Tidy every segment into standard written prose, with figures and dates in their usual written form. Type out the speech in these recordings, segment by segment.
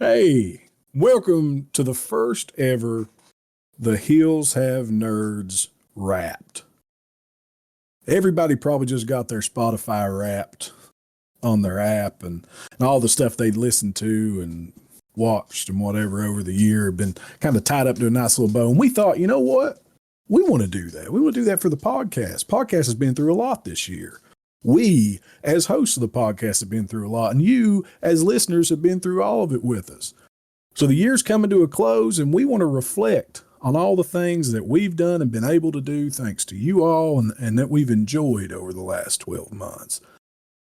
Hey, welcome to the first ever The Hills Have Nerds Wrapped. Everybody probably just got their Spotify Wrapped on their app and all the stuff they'd listened to and watched and whatever over the year have been kind of tied up to a nice little bow. And we thought, you know what? We want to do that. We want to do that for the podcast. Podcast has been through a lot this year. We, as hosts of the podcast, have been through a lot, and you, as listeners, have been through all of it with us. So the year's coming to a close, and we want to reflect on all the things that we've done and been able to do thanks to you all and that we've enjoyed over the last 12 months.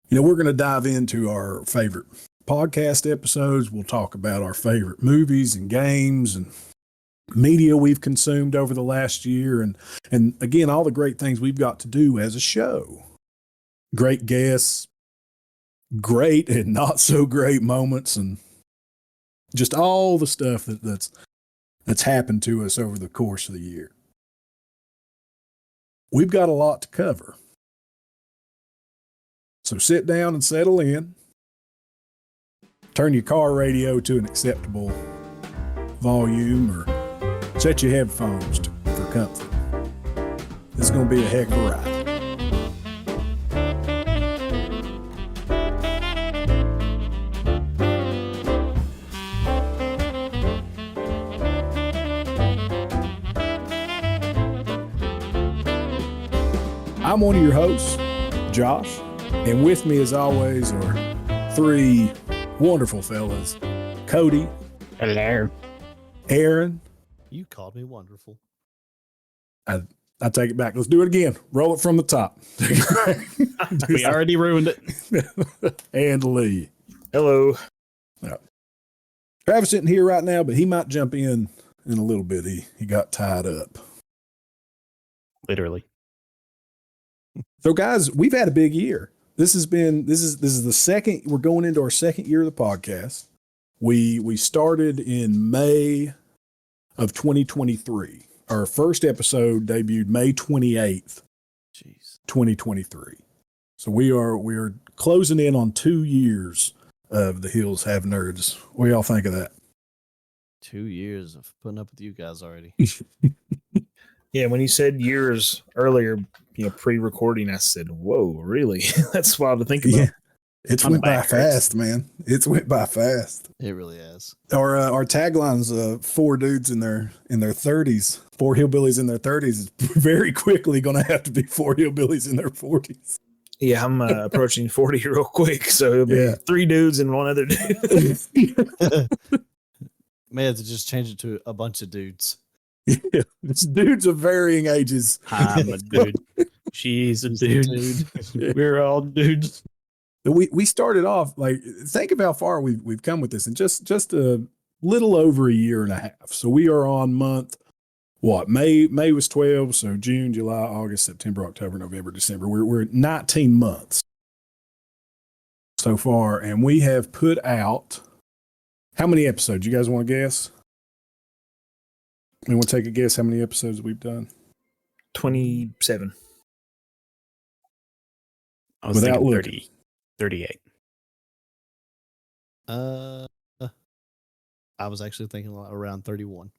You know, we're going to dive into our favorite podcast episodes. We'll talk about our favorite movies and games and media we've consumed over the last year. And again, all the great things we've got to do as a show. Great guests, great and not so great moments, and just all the stuff that's happened to us over the course of the year. We've got a lot to cover. So sit down and settle in. Turn your car radio to an acceptable volume or set your headphones for comfort. This is going to be a heck of a ride. I'm one of your hosts, Josh, and with me as always are three wonderful fellas, Cody. Hello. Aaron. You called me wonderful. I take it back. Let's do it again. Roll it from the top. We already ruined it. And Lee. Hello. Travis isn't here right now, but he might jump in a little bit. He got tied up. Literally. So guys, we've had a big year. This is the second, we're going into our second year of the podcast. We started in May of 2023. Our first episode debuted May 28th, 2023. So we are closing in on 2 years of The Hills Have Nerds. What do y'all think of that? 2 years of putting up with you guys already. Yeah, when you said years earlier, pre-recording, I said, whoa, really? That's wild to think about. Yeah. It's went by fast, man. It's went by fast. It really has. Our tagline's four dudes in their 30s, four hillbillies in their 30s is very quickly going to have to be four hillbillies in their 40s. Yeah, I'm approaching 40 real quick, so it'll be three dudes and one other dude. May have to just change it to a bunch of dudes. Yeah, it's dudes of varying ages. I'm a dude. She's a dude. We're all dudes. We started off think of how far we've come with this in just a little over a year and a half. So we are on month May was 12, so June, July, August, September, October, November, December. We're at 19 months so far, and we have put out how many episodes? You guys want to guess? Anyone take a guess how many episodes we've done? 27. I was without looking. 30. 38. I was actually thinking around 31.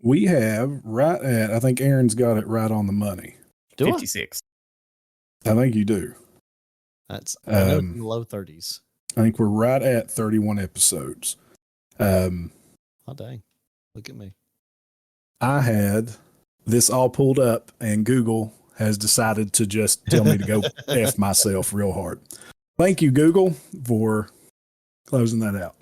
We have right at, I think Aaron's got it right on the money. 56. I think you do. That's in the low 30s. I think we're right at 31 episodes. Oh, dang. Look at me. I had this all pulled up, and Google has decided to just tell me to go F myself real hard. Thank you, Google, for closing that out.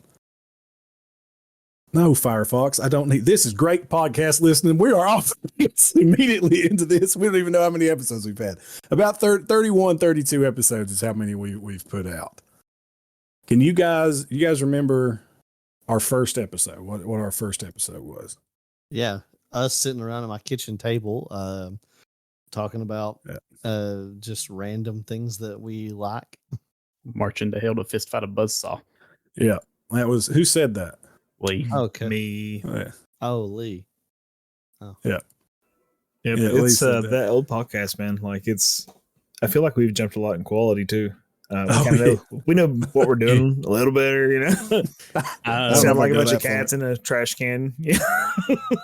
No, Firefox, I don't need, this is great podcast listening. We are off immediately into this. We don't even know how many episodes we've had. About 31, 32 episodes is how many we've put out. Can you guys remember our first episode, what our first episode was? Yeah, us sitting around at my kitchen table, talking about just random things that we like. Marching to hell to fist fight a buzzsaw. Yeah, that was, who said that? Lee. Okay. Me. Oh, Lee. Oh. Yeah. Yeah, it's that old podcast, man. I feel like we've jumped a lot in quality too. We know what we're doing a little better, you know. Sound like a bunch of cats in a trash can. Yeah.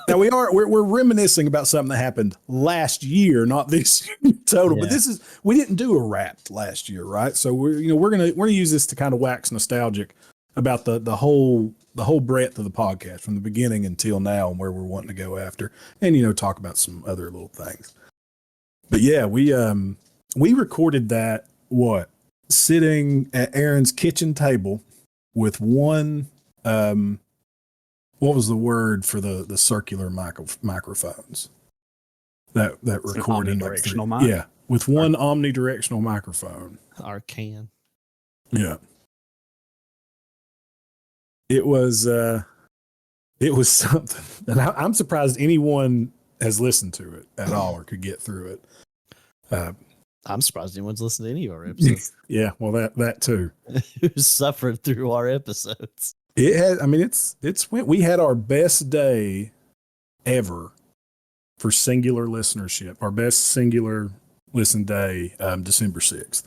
Now we're reminiscing about something that happened last year, not this year total. Yeah. But we didn't do a Wrapped last year, right? So we're gonna use this to kind of wax nostalgic about the whole breadth of the podcast from the beginning until now and where we're wanting to go after, and talk about some other little things. But yeah, we recorded that sitting at Aaron's kitchen table with one what was the word for the circular microphones that recorded omnidirectional mic? Yeah, with one omnidirectional microphone. Arcan. Yeah. It was something, and I'm surprised anyone has listened to it at all or could get through it. I'm surprised anyone's listened to any of our episodes. Yeah, well, that too. Who suffered through our episodes. It had. I mean, we had our best day ever for singular listenership. Our best singular listen day, December 6th.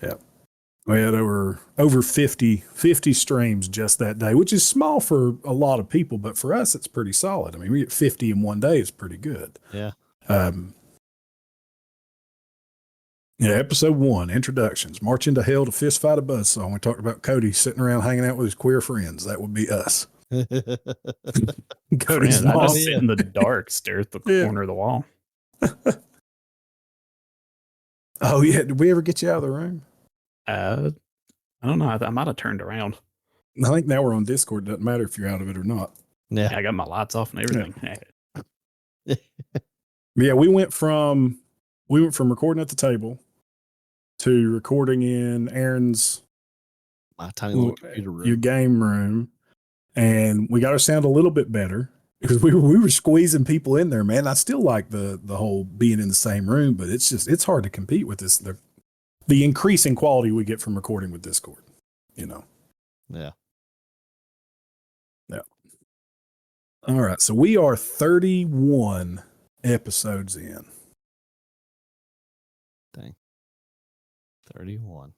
Yeah. We had over 50 streams just that day, which is small for a lot of people, but for us, it's pretty solid. I mean, we get 50 in one day is pretty good. Yeah. Yeah, episode 1, introductions. March into Hell to Fist Fight a Buzzsaw. We talked about Cody sitting around hanging out with his queer friends. That would be us. Cody's Man, I mom. just sit in the dark, stare at the corner of the wall. Oh, yeah. Did we ever get you out of the room? I don't know. I might have turned around. I think now we're on Discord. Doesn't matter if you're out of it or not. Yeah. I got my lights off and everything. Yeah, we went from recording at the table to recording in Aaron's My tiny little computer room. your game room, and we got our sound a little bit better because we were squeezing people in there, man. I still like the whole being in the same room, but it's hard to compete with this the increasing quality we get from recording with Discord, Yeah. Yeah. All right, so we are 31 episodes in. Dang. 31.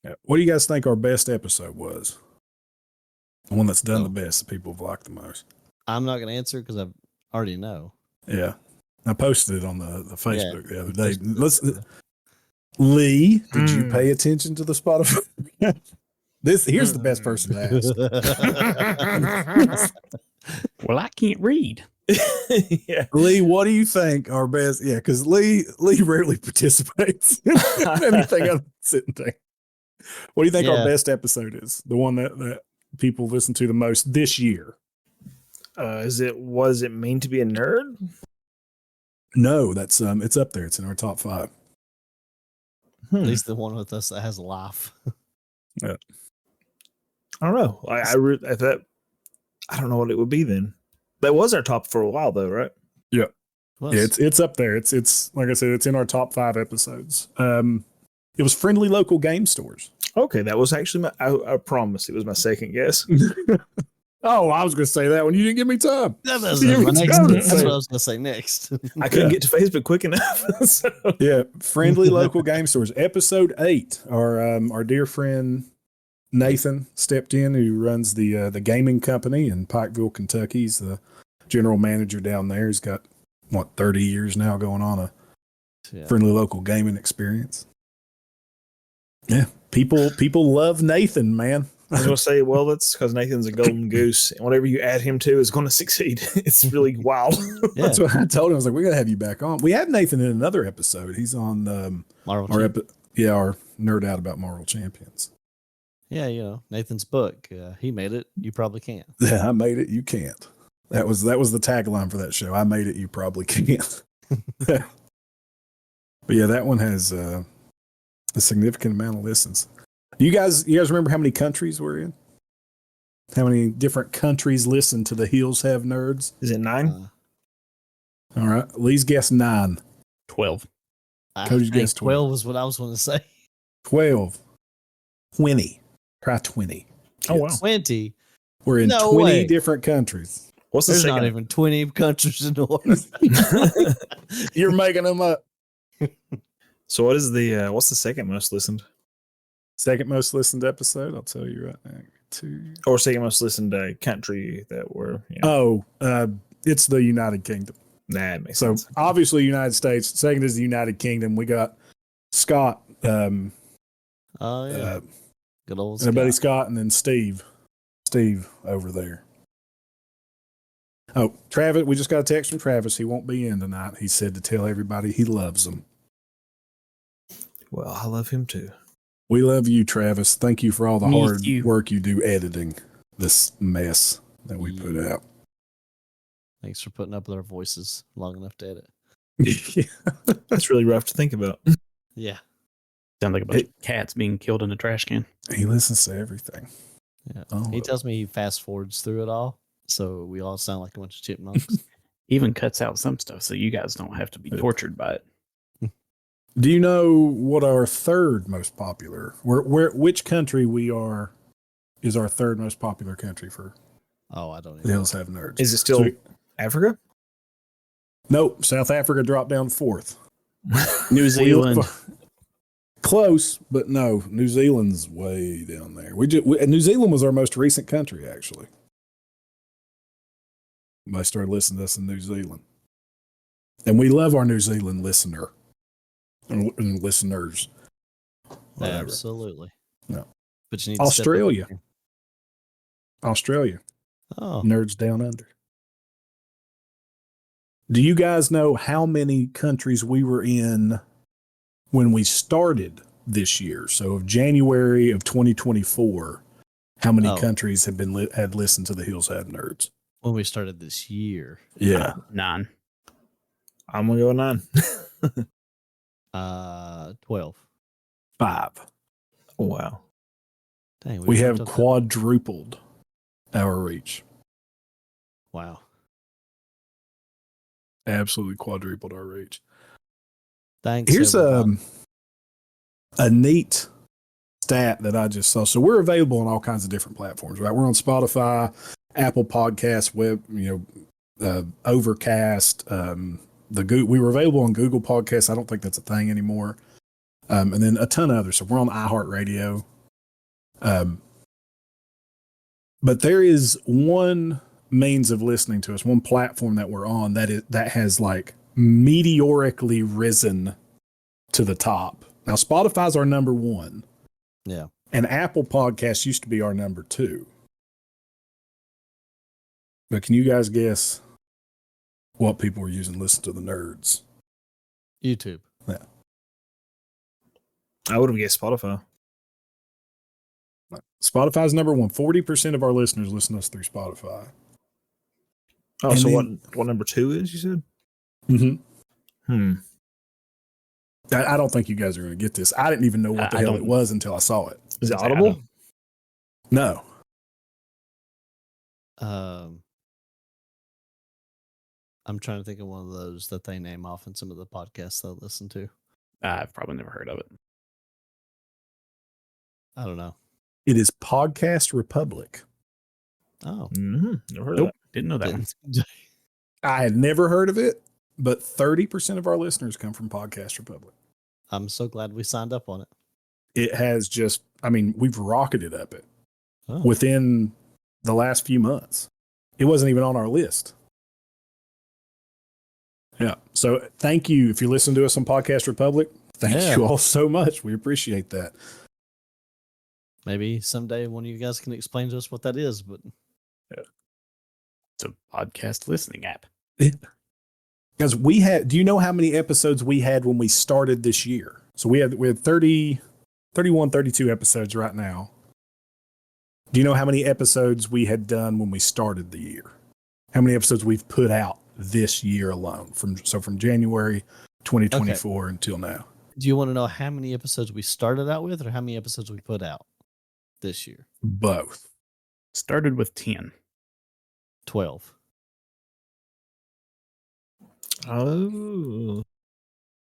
Yeah. What do you guys think our best episode was? The one that's done the best, the people have liked the most. I'm not going to answer because I already know. Yeah. I posted it on the Facebook the other day. Lee, did you pay attention to the Spotify? Here's the best person to ask. Well, I can't read. Yeah. Lee, what do you think our best? Yeah, because Lee rarely participates in anything other than sitting there. What do you think our best episode is? The one that people listen to the most this year? Was it mean to be a nerd? No, that's it's up there. It's in our top 5. At least the one with us that has a laugh. Yeah. I don't know. I don't know what it would be then. That was our top for a while though, right? Yeah. Well, Yeah, it's up there. It's like I said, it's in our top 5 episodes. It was friendly local game stores. Okay, that was actually I promise it was my second guess. Oh, I was going to say that when you didn't give me time. That's what I was going to say next. I couldn't get to Facebook quick enough. So. Yeah, friendly local game stores. Episode 8. Our dear friend Nathan stepped in, who runs the gaming company in Pikeville, Kentucky. He's the general manager down there. He's got 30 years now going on a friendly local gaming experience. Yeah, people love Nathan, man. I was going to say, well, that's because Nathan's a golden goose, and whatever you add him to is going to succeed. It's really wild. Yeah. That's what I told him. I was like, we got to have you back on. We had Nathan in another episode. He's on our Nerd Out about Marvel Champions. Yeah, Nathan's book. He made it. You probably can't. Yeah, I made it. You can't. That was the tagline for that show. I made it. You probably can't. But yeah, that one has a significant amount of listens. You guys remember how many countries we're in? How many different countries listen to the Heels Have Nerds? Is it 9? All right. Lee's guessed 9. 12. Cody's guessed 12. 12 was what I was going to say. 12. 20. Try 20. Oh, wow. 20. We're in 20 different countries. What's the There's second? not even 20 countries in the world. You're making them up. So what is the what's the second most listened? Second most listened episode, I'll tell you right now. Or second most listened country that we're It's the United Kingdom. that makes So sense. obviously United States. Second is the United Kingdom. We got Scott, Oh yeah, good old and a buddy Scott. Scott, and then Steve over there. Oh, Travis, we just got a text from Travis. He won't be in tonight. He said to tell everybody he loves them. Well, I love him too. We love you, Travis. Thank you for all the Me hard too. work you do editing this mess that we put out. Thanks for putting up with our voices long enough to edit. That's really rough to think about. Yeah, Sounds like a bunch of cats being killed in a trash can. He listens to everything. yeah. Oh, He tells me he fast forwards through it all, so we all sound like a bunch of chipmunks. Even cuts out some stuff so you guys don't have to be tortured by it. Do you know what our third most popular, which country is our third most popular country for Oh, I don't The even. Hills Have Nerds? Is it still Africa? Nope. South Africa dropped down fourth. New Zealand. Close, but no. New Zealand's way down there. New Zealand was our most recent country, actually. I started listening to us in New Zealand. And we love our New Zealand listener and listeners. Whatever. Absolutely. No. But you need to step up Australia. here. Australia. Oh, Nerds Down Under. Do you guys know how many countries we were in when we started this year? So of January of 2024, how many countries had listened to the Hills Have Nerds? when we started this year. Yeah. 9. I'm gonna go 9. 12. 5. Oh, wow. Dang, We have jumped up quadrupled our reach. that- Wow. Absolutely quadrupled our reach. Thanks. Here's everybody. a neat stat that I just saw. So we're available on all kinds of different platforms, right? We're on Spotify, Apple Podcasts, Overcast. We were available on Google Podcasts. I don't think that's a thing anymore. And then a ton of others. So we're on iHeartRadio. But there is one means of listening to us, one platform that we're on that has like meteorically risen to the top. Now Spotify's our number 1. Yeah. And Apple Podcasts used to be our number 2. But can you guys guess what people are using to listen to the nerds? YouTube. Yeah. I would have guessed Spotify. Spotify's number 1. 40% of our listeners listen to us through Spotify. Oh, And so then- what number 2 is, you said? Mm-hmm. I don't think you guys are going to get this. I didn't even know what the hell it was until I saw it. Is it I Audible? don't- No. I'm trying to think of one of those that they name off in some of the podcasts I listen to. I've probably never heard of it. I don't know. It is Podcast Republic. Oh, Never heard of Nope. that. Didn't know that one. didn't- I had never heard of it, but 30% of our listeners come from Podcast Republic. I'm so glad we signed up on it. It has just, we've rocketed up it Oh. within the last few months. It wasn't even on our list. Yeah. So thank you. If you listen to us on Podcast Republic, thank Yeah. you all so much. We appreciate that. Maybe someday one of you guys can explain to us what that is. But It's a podcast listening app. Because do you know how many episodes we had when we started this year? So we had 30, 31, 32 episodes right now. Do you know how many episodes we had done when we started the year? How many episodes we've put out this year alone from January 2024 until now? do you want to know how many episodes we started out with or how many episodes we put out this year? Both. Started with 10. 12. Oh.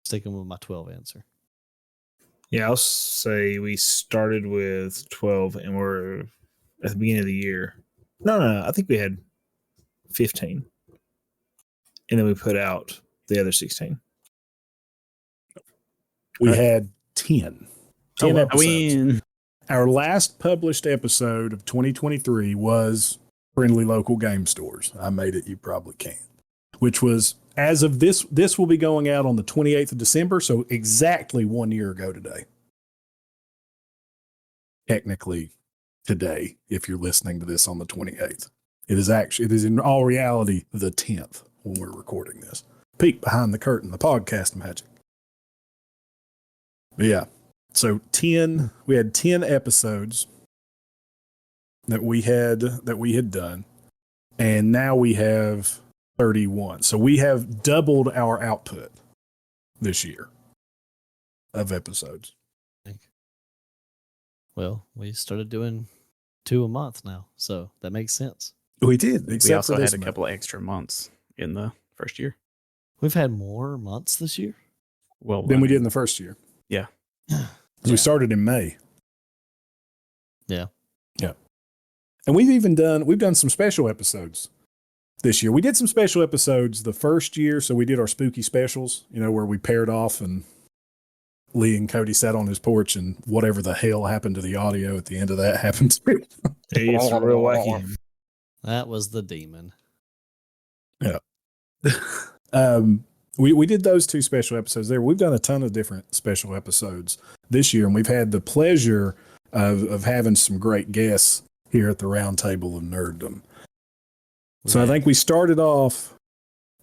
Sticking with my 12 answer. Yeah, I'll say we started with 12 and we're at the beginning of the year. No. I think we had 15. And then we put out the other 16. We Right. had 10. 10 wow. episodes. Our last published episode of 2023 was Friendly Local Game Stores. I made it, you probably can't. Which was, as of this will be going out on the 28th of December, so exactly 1 year ago today. Technically today, if you're listening to this on the 28th. It is in all reality the 10th when we're recording this. Peek behind the curtain, the podcast magic. But yeah. So we had 10 episodes that we had done, and now we have 31. So we have doubled our output this year of episodes. Well, we started doing 2 a month now, so that makes sense. We did, We except also for this had a month. couple of extra months in the first year. We've had more months this year. Well, than we did in the first year. Yeah. We started in May. Yeah. Yeah. And we've done some special episodes this year. We did some special episodes the first year. So we did our spooky specials, where we paired off and Lee and Cody sat on his porch and whatever the hell happened to the audio at the end of that happened. It's real wacky. That was the demon. Yeah. We did those 2 special episodes there. We've done a ton of different special episodes this year, and we've had the pleasure of having some great guests here at the round table of nerddom. So I think we started off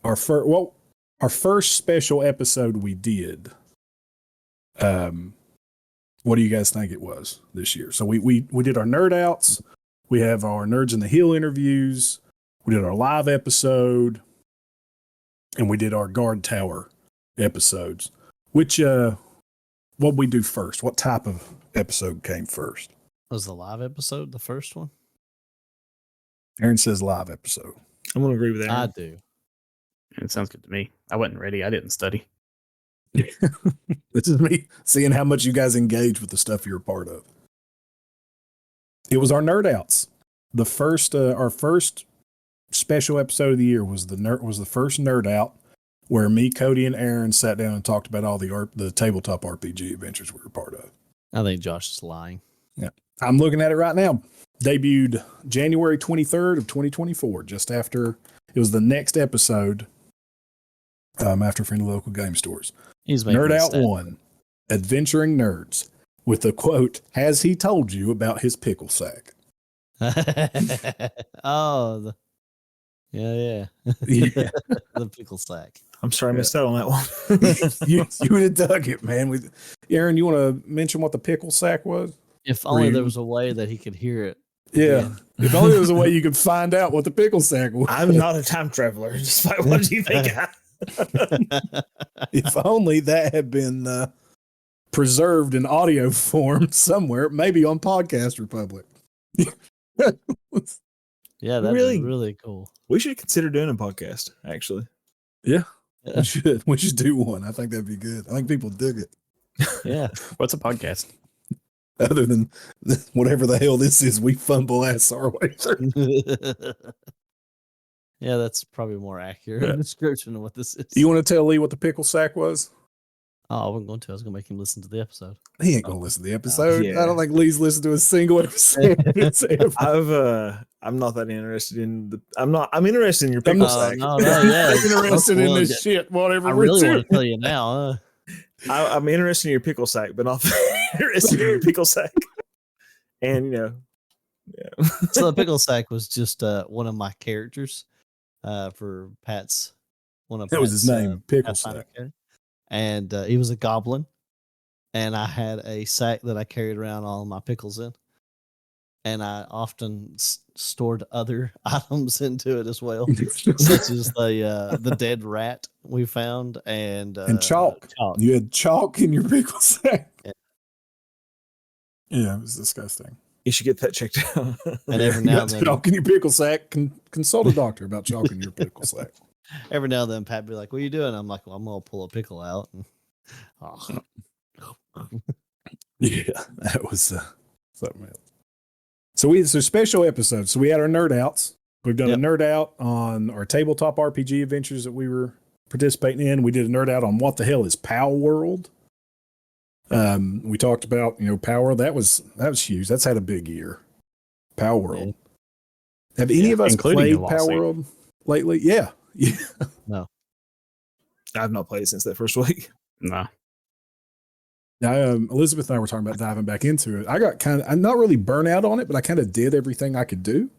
our first special episode we did. What do you guys think it was this year? So we did our nerd outs. We have our Nerds in the Hill interviews. We did our live episode. And we did our guard tower episodes. Which, what we do first? What type of episode came first? Was the live episode the first one? Aaron says live episode. I'm going to agree with that. I do. It sounds good to me. I wasn't ready. I didn't study. This is me seeing how much you guys engage with the stuff you're a part of. It was our nerd outs. The first, our first special episode of the year was the first nerd out, where me, Cody, and Aaron sat down and talked about all the tabletop RPG adventures we were part of. I think Josh is lying. Yeah, I'm looking at it right now. Debuted January 23rd of 2024, just after it was the next episode. After Friendly Local Game Stores. He's making Nerd a Out stat. 1, Adventuring Nerds, with the quote, "Has he told you about his pickle sack?" Oh, yeah. Yeah. The pickle sack. I'm sorry I missed out on that one. you would have dug it, man. Aaron, you want to mention what the pickle sack was? If only you? there was a way that he could hear it. Yeah. If only there was a way you could find out what the pickle sack was. I'm not a time traveler. Despite what do you think? If only that had been preserved in audio form somewhere, maybe on Podcast Republic. Yeah, that'd Really? be really cool. We should consider doing a podcast, actually. Yeah, we should. We should do one. I think that'd be good. I think people dig it. Yeah. What's a podcast? Other than whatever the hell this is, we fumble ass our way through. Yeah, that's probably a more accurate Yeah. description of what this is. You want to tell Lee what the pickle sack was? Oh, I wasn't going to. I was going to make him listen to the episode. He ain't gonna listen to the episode. Yeah. I don't think Lee's listened to a single episode. I'm not that interested in the. I'm interested in your pickle sack. No, yeah. I'm interested in Well, this shit. Whatever. I we're really doing. want to tell you now. I'm interested in your pickle sack, but not interested in your pickle sack. And yeah. So the pickle sack was just one of my characters for Pat's. One of That was his Pat's, name, Pickle Pathfinder Sack. character. And he was a goblin, and I had a sack that I carried around all my pickles in, and I often stored other items into it as well, such as the dead rat we found and chalk. You had chalk in your pickle sack. Yeah. Yeah, it was disgusting. You should get that checked out. And every You now got and then, chalk in your pickle sack. Consult a doctor about chalk in your pickle sack. every now and then, Pat be like, "What are you doing?" I'm like, "Well, I'm gonna pull a pickle out." And, Yeah, that was something else. So special episodes. So we had our nerd outs. We've done a nerd out on our tabletop RPG adventures that we were participating in. We did a nerd out on what the hell is Pow World. We talked about, Power. That was huge. That's had a big year. Power World. Have any of us including a played Power lawsuit. World lately? Yeah. Yeah. No. I've not played it since that first week. No. Now, Elizabeth and I were talking about diving back into it. I got I'm not really burnt out on it, but I kind of did everything I could do.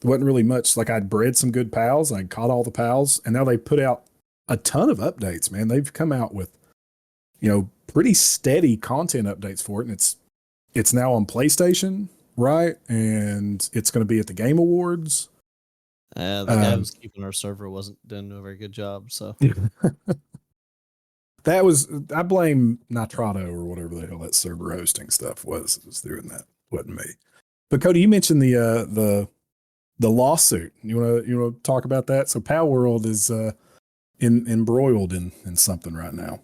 There wasn't really much. Like, I'd bred some good pals. I caught all the pals, and now they put out a ton of updates, man. They've come out with, pretty steady content updates for it. And it's now on PlayStation, right? And it's going to be at the Game Awards. The guy who was keeping our server wasn't doing a very good job. So I blame Nitrato or whatever the hell that server hosting stuff was doing that. Wasn't me. But Cody, you mentioned the lawsuit. You want to talk about that? So Power World is embroiled in something right now.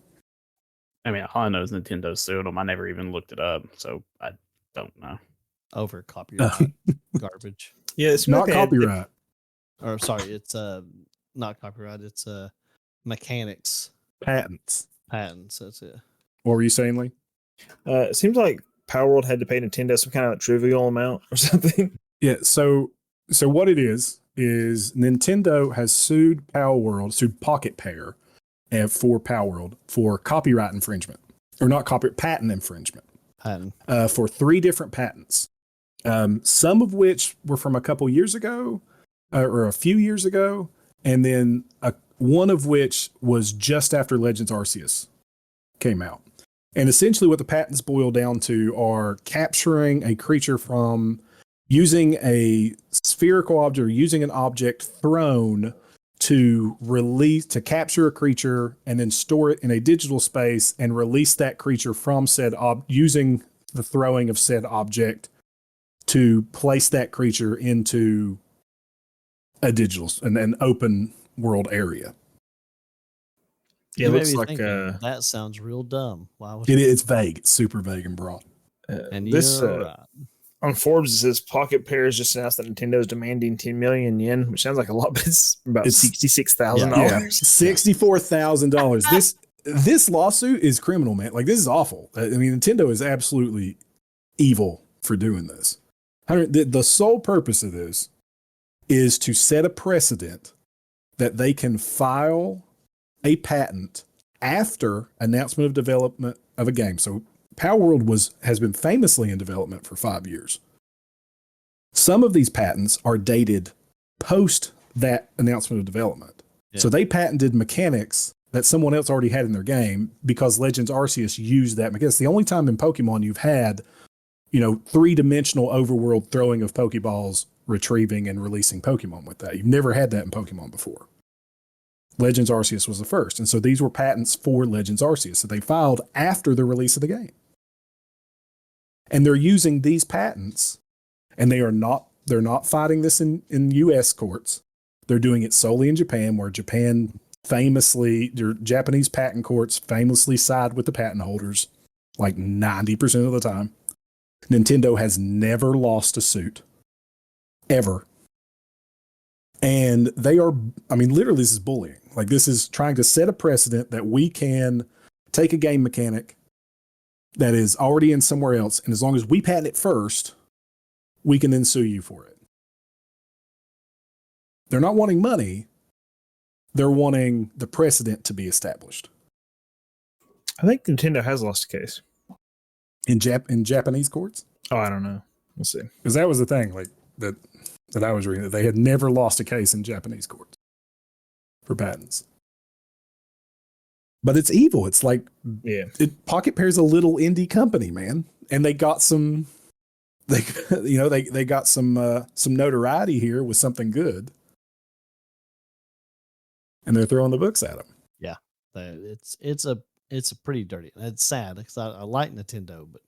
I mean, all I know is Nintendo sued them. I never even looked it up, so I don't know. over copyright garbage. Yeah, it's Not copyright. Or sorry, it's not copyright. It's mechanics Patents. patents. That's it. What were you saying, Lee? It seems like Power World had to pay Nintendo some kind of trivial amount or something. Yeah. So what it is Nintendo has sued Pocket Pair for Power World for copyright infringement, or not copyright, patent infringement. Patent. For 3 different patents. Some of which were from a couple years ago, or a few years ago, and then one of which was just after Legends Arceus came out. And essentially what the patents boil down to are capturing a creature from using a spherical object or using an object thrown to capture a creature and then store it in a digital space and release that creature from said using the throwing of said object to place that creature into an open world area. Yeah, it You may looks be like thinking, that sounds real dumb. Why would It's vague. It's super vague and broad. and this you're right. on Forbes it says Pocket Pairs just announced that Nintendo is demanding 10 million yen, which sounds like a lot, but it's about $66,000. Yeah, $64,000. This lawsuit is criminal, man. Like, this is awful. I mean, Nintendo is absolutely evil for doing this. The sole purpose of this is to set a precedent that they can file a patent after announcement of development of a game. So Power World has been famously in development for 5 years. Some of these patents are dated post that announcement of development. Yeah. So they patented mechanics that someone else already had in their game because Legends Arceus used that mechanic. It's the only time in Pokemon you've had, 3-dimensional overworld throwing of Pokeballs, retrieving and releasing Pokemon with that. You've never had that in Pokemon before. Legends Arceus was the first. And so these were patents for Legends Arceus that they filed after the release of the game. And they're using these patents, and they're not fighting this in US courts. They're doing it solely in Japan, where Japan their Japanese patent courts famously side with the patent holders like 90% of the time. Nintendo has never lost a suit. Ever. And they are, literally this is bullying. Like, this is trying to set a precedent that we can take a game mechanic that is already in somewhere else, and as long as we patent it first, we can then sue you for it. They're not wanting money. They're wanting the precedent to be established. I think Nintendo has lost a case. In Japanese courts? Oh, I don't know. We'll see. Because that was the thing, like, that I was reading, that they had never lost a case in Japanese courts for patents. But it's evil. It's like, Pocket Pair's a little indie company, man, and they got some, they got some notoriety here with something good, and they're throwing the books at them. Yeah, it's a pretty dirty. It's sad because I like Nintendo, but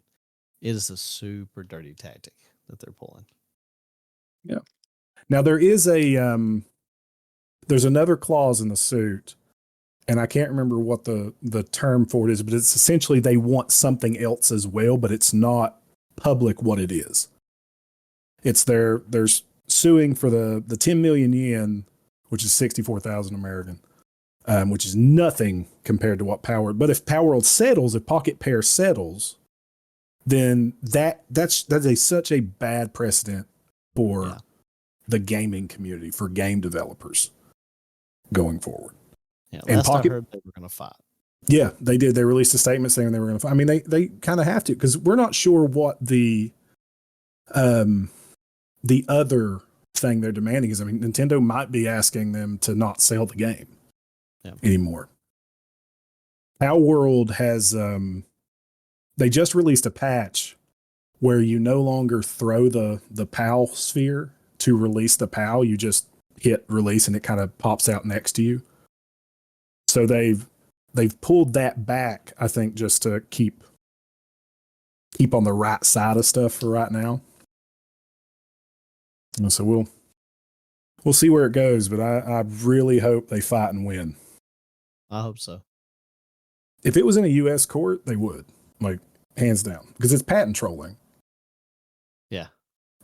it is a super dirty tactic that they're pulling. Yeah. Now there is there's another clause in the suit, and I can't remember what the term for it is, but it's essentially they want something else as well, but it's not public what it is. It's they're suing for the 10 million yen, which is 64,000 American, which is nothing compared to what Power. But if Power World settles, if Pocket Pair settles, then that's such a bad precedent for the gaming community, for game developers going forward. Yeah, and last I heard they were going to fight. Yeah, they did. They released a statement saying they were going to fight. I mean, they kind of have to, because we're not sure what the other thing they're demanding is. I mean, Nintendo might be asking them to not sell the game anymore. Our World has they just released a patch where you no longer throw the PAL sphere to release the PAL. You just hit release and it kind of pops out next to you. So they've pulled that back, I think, just to keep on the right side of stuff for right now. And so we'll see where it goes, but I really hope they fight and win. I hope so. If it was in a U.S. court, they would, like, hands down, because it's patent trolling. Yeah.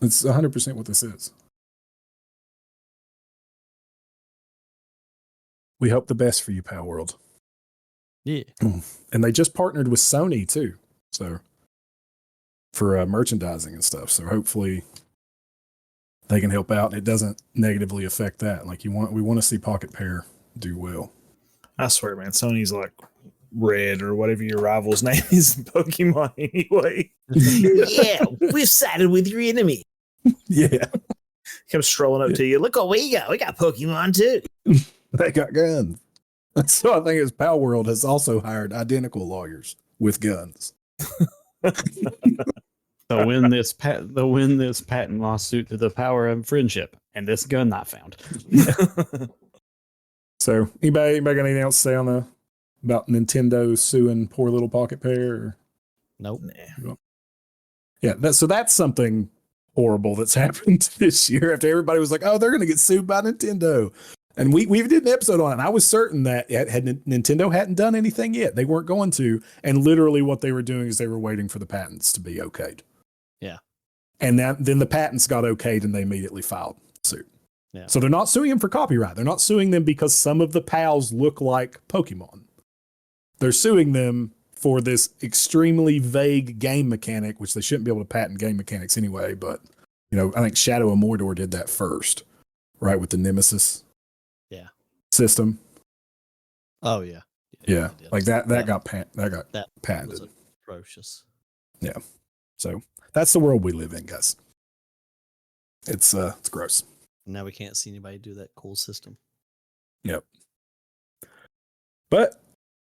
It's 100% what this is. We hope the best for you, Pal World. Yeah. And they just partnered with Sony, too, so for merchandising and stuff. So hopefully they can help out and it doesn't negatively affect that. Like, we want to see Pocket Pair do well. I swear, man, Sony's like Red or whatever your rival's name is in Pokemon anyway. Yeah, we've sided with your enemy. Yeah. Come strolling up to you. Look what we got. We got Pokemon too. They got guns. So I think his Pal World has also hired identical lawyers with guns. They'll win this patent lawsuit to the power of friendship and this gun not found. So anybody got anything else to say about Nintendo suing poor little Pocket Pair? Or? Nope. Nah. Yeah, that's something horrible that's happened this year after everybody was like, oh, they're going to get sued by Nintendo. And we did an episode on it. And I was certain that Nintendo hadn't done anything yet. They weren't going to. And literally what they were doing is they were waiting for the patents to be okayed. Yeah. And then the patents got okayed and they immediately filed suit. Yeah. So they're not suing them for copyright. They're not suing them because some of the pals look like Pokemon. They're suing them for this extremely vague game mechanic, which they shouldn't be able to patent game mechanics anyway. But, I think Shadow of Mordor did that first, right? With the Nemesis system. Oh, yeah. Yeah. Like that got patented. Was atrocious. Yeah. So that's the world we live in, guys. It's gross. Now we can't see anybody do that cool system. Yep. But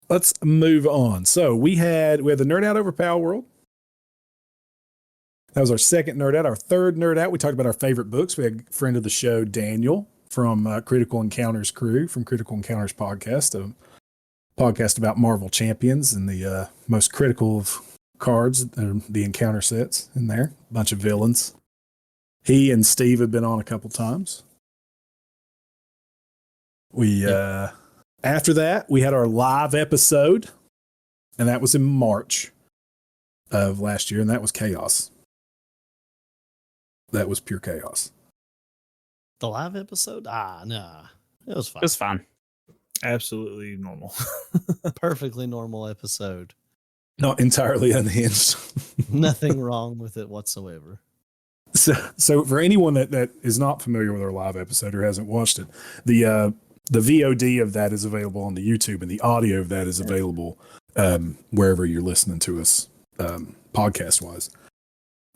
let's move on. So we had the Nerd Out over Pal World. That was our second Nerd Out. Our third Nerd Out, we talked about our favorite books. We had a friend of the show, Daniel, from Critical Encounters crew, from Critical Encounters podcast, a podcast about Marvel Champions and the most critical of cards, the encounter sets in there. A bunch of villains. He and Steve have been on a couple times. After that, we had our live episode, and that was in March of last year, and that was chaos. That was pure chaos. The live episode? Nah. It was fine. It's fine. Absolutely normal. Perfectly normal episode. Not entirely unhinged. Nothing wrong with it whatsoever. So for anyone that is not familiar with our live episode or hasn't watched it, the VOD of that is available on the YouTube, and the audio of that is available wherever you're listening to us podcast wise.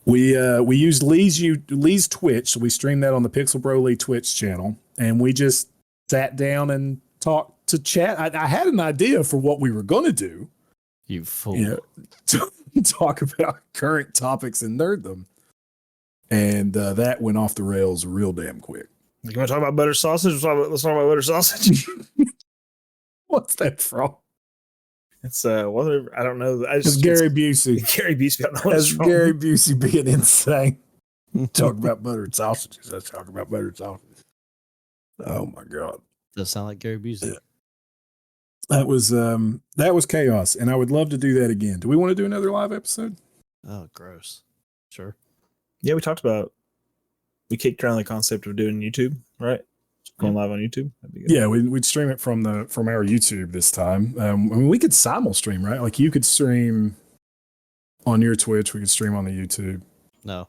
We used Lee's Twitch, so we streamed that on the Pixel Bro Lee Twitch channel, and we just sat down and talked to chat. I had an idea for what we were going to do. You fool. Talk about current topics in nerddom. And that went off the rails real damn quick. You want to talk about butter sausage? Let's talk about butter sausage. What's that from? It's whatever. I don't know. It's Gary Busey. Gary Busey. I don't know what That's it's from. Gary Busey being insane. Talk about buttered sausages. Let's talk about buttered sausages. Oh my God. Does sound like Gary Busey. Yeah. That was chaos, and I would love to do that again. Do we want to do another live episode? Oh, gross. Sure. Yeah, we kicked around the concept of doing YouTube, right? Going live on YouTube. That'd be good. Yeah, we'd stream it from our YouTube this time. I mean, we could simul stream, right? Like you could stream on your Twitch, we could stream on the YouTube. No.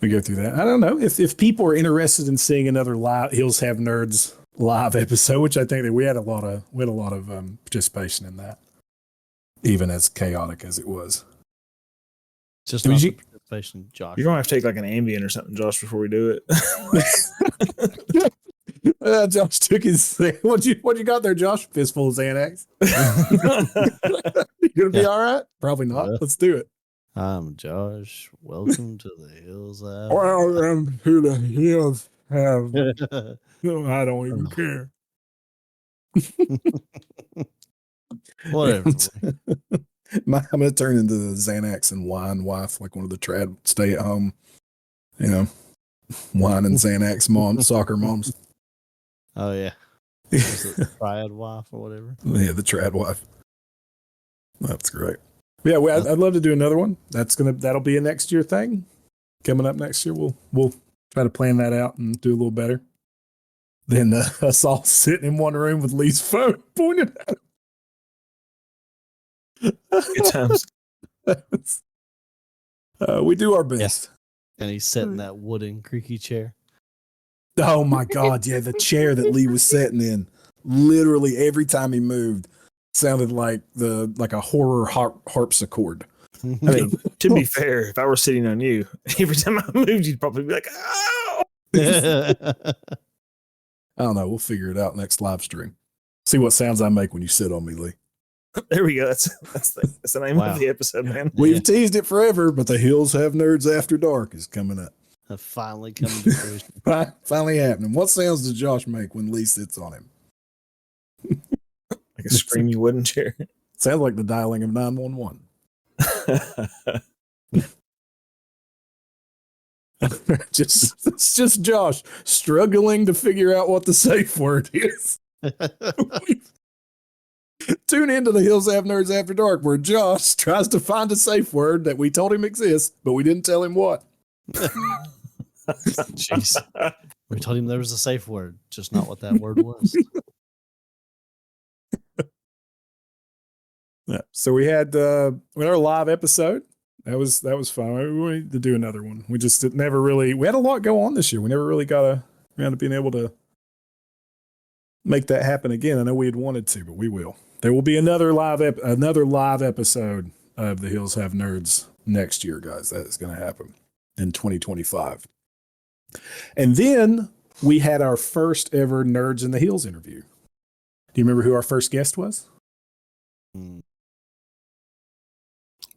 We go through that. I don't know if people are interested in seeing another live Hills Have Nerds live episode, which I think that we had a lot of participation in that, even as chaotic as it was. Just I mean, not the participation, Josh. You're gonna have to take like an Ambien or something, Josh, before we do it. Josh took his. What you got there, Josh? Fistful of Xanax. You gonna be all right? Probably not. Yeah. Let's do it. I'm Josh. Welcome to the Hills Have. Who the hills have? I don't even care. Whatever. I'm gonna turn into the Xanax and wine wife, like one of the trad stay at home, wine and Xanax mom, soccer moms. Oh yeah. Is it the triad wife or whatever? Yeah, the trad wife. That's great. Yeah, I'd love to do another one. That'll be a next year thing. Coming up next year, we'll try to plan that out and do a little better than us all sitting in one room with Lee's phone pointed at him. Good times. We do our best. And he's sitting in that wooden creaky chair. Oh my God! Yeah, the chair that Lee was sitting in. Literally every time he moved, sounded like a horror harpsichord. I mean, to be fair, if I were sitting on you, every time I moved, you'd probably be like, "Oh!" I don't know. We'll figure it out next live stream. See what sounds I make when you sit on me, Lee. There we go. That's the name Wow. of the episode, man. We've teased it forever, but the Hills Have Nerds After Dark is coming up. Have finally come to fruition. Finally happening. What sounds does Josh make when Lee sits on him? Like a screamy wooden chair. Sounds like the dialing of 911. It's just Josh struggling to figure out what the safe word is. Tune into the Hills Have Nerds After Dark, where Josh tries to find a safe word that we told him exists, but we didn't tell him what. Jeez. We told him there was a safe word, just not what that word was. Yeah. So we had our live episode. That was fun. We need to do another one. We just never really. We had a lot go on this year. We never really got around to being able to make that happen again. I know we had wanted to, but we will. There will be another live episode of the Hills Have Nerds next year, guys. That is going to happen in 2025. And then we had our first ever Nerds in the Hills interview. Do you remember who our first guest was?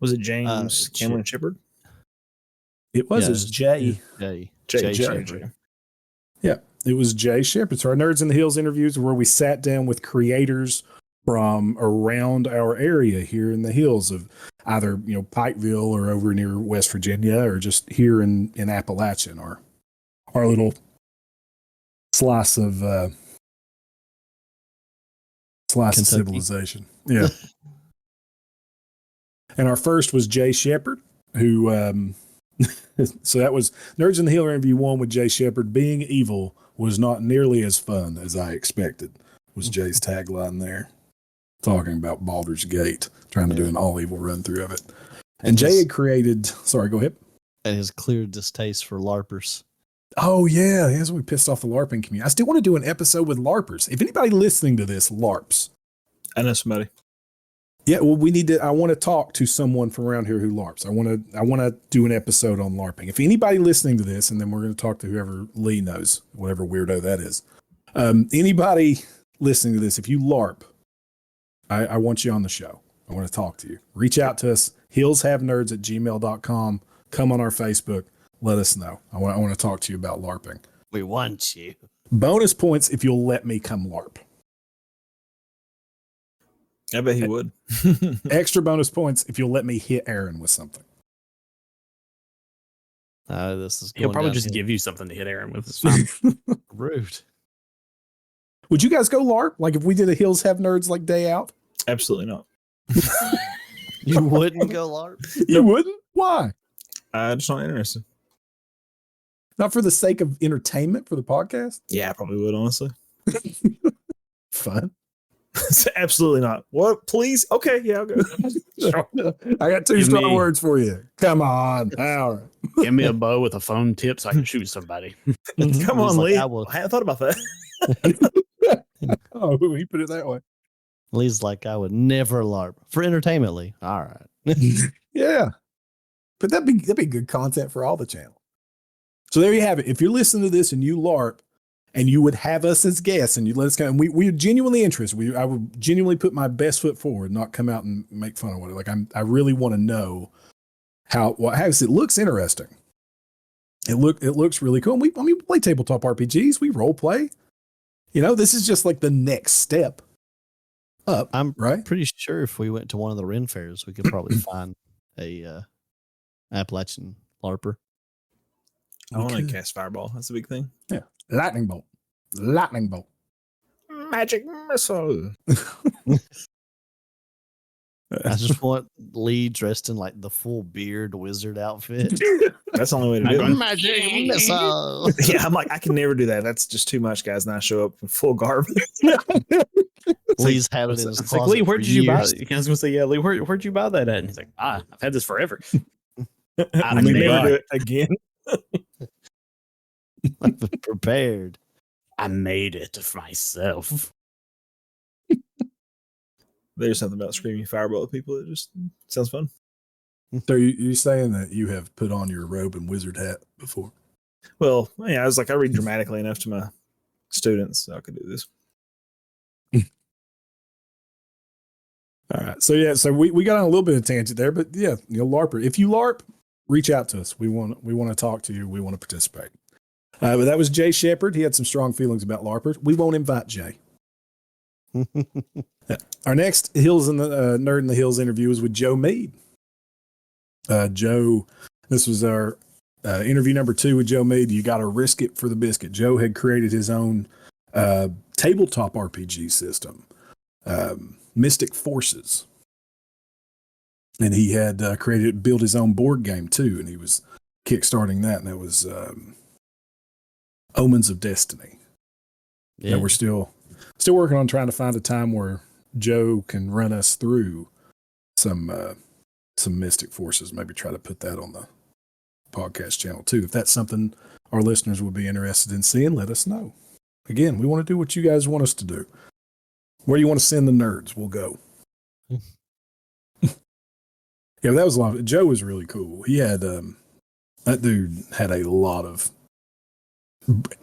Was it James Cameron Shepard? It was. Yeah, It was Jay. Jay Shepard. Shepard. Yeah, it was Jay Shepard. So our Nerds in the Hills interviews were where we sat down with creators from around our area here in the hills of either, Pikeville or over near West Virginia or just here in Appalachian, our little slice of Kentucky. civilization. Yeah. And our first was Jay Shepard, who so that was Nerds in the Hill interview 1 with Jay Shepard. Being evil was not nearly as fun as I expected, was Jay's tagline there. Talking about Baldur's Gate, trying to do an all evil run through of it. And Jay had created, sorry, go ahead. And his clear distaste for LARPers. Oh, yeah. That's what we pissed off the LARPing community. I still want to do an episode with LARPers. If anybody listening to this LARPs. I know somebody. Yeah, well, I want to talk to someone from around here who LARPs. I want to do an episode on LARPing. If anybody listening to this, and then we're going to talk to whoever Lee knows, whatever weirdo that is. Anybody listening to this, if you LARP, I want you on the show. I want to talk to you. Reach out to us, hillshavenerds@gmail.com. Come on our Facebook. Let us know. I want to talk to you about LARPing. We want you. Bonus points if you'll let me come LARP. I bet he would. Extra bonus points if you'll let me hit Aaron with something. This is He'll going probably down just here. give you something to hit Aaron with. It's fine. Rude. Would you guys go LARP? Like if we did a Hills Have Nerds like day out? Absolutely not. You wouldn't go LARP? You wouldn't? Why? I'm just not interested. Not for the sake of entertainment for the podcast? Yeah, I probably would, honestly. Fun. Absolutely not. What? Please? Okay, yeah, I'll go. Sure. I got two Give strong me- words for you. Come on. All right. Give me a bow with a foam tip so I can shoot somebody. Come on, He's like, Lee. I will. I hadn't thought about that. Oh, he put it that way. Lee's like, I would never LARP for entertainment. Lee. All right. Yeah. But that'd be good content for all the channels. So there you have it. If you're listening to this and you LARP and you would have us as guests and you let us come, and we're genuinely interested. I would genuinely put my best foot forward, not come out and make fun of it. Like I really want to know how it looks interesting. It looks really cool. And we play tabletop RPGs. We role play. This is just like the next step up. I'm right. pretty sure if we went to one of the Ren fairs, we could probably find a Appalachian LARPer. I want to cast Fireball. That's a big thing. Yeah. Lightning bolt. Lightning bolt. Magic missile. I just want Lee dressed in like the full beard wizard outfit. That's the only way to do it. Magic missile. Yeah, I'm like, I can never do that. That's just too much, guys. And I show up in full garb. Lee's had it in his It's like, closet Lee, where for did you buy years. it? I was going to say, yeah, Lee, where'd you buy that at? And he's like, I've had this forever. I made never it. do it again. I've been prepared. I made it myself. There's something about screaming Fireball at people. It just sounds fun. So you saying that you have put on your robe and wizard hat before? Well, yeah, I was like, I read dramatically enough to my students, so I could do this. All right. So yeah, so we got on a little bit of tangent there, but yeah, LARPer. If you LARP, reach out to us. We want to talk to you. We want to participate. But that was Jay Shepard. He had some strong feelings about LARPers. We won't invite Jay. Our next Hills in the Nerd in the Hills interview is with Joe Mead. Joe, this was our interview number 2 with Joe Mead. You got to risk it for the biscuit. Joe had created his own tabletop RPG system, Mystic Forces. And he had built his own board game too. And he was kickstarting that. And that was Omens of Destiny. Yeah. And we're still working on trying to find a time where Joe can run us through some Mystic Forces. Maybe try to put that on the podcast channel too. If that's something our listeners would be interested in seeing, let us know. Again, we want to do what you guys want us to do. Where do you want to send the nerds? We'll go. Yeah, that was a lot. Joe was really cool. He had that dude had a lot of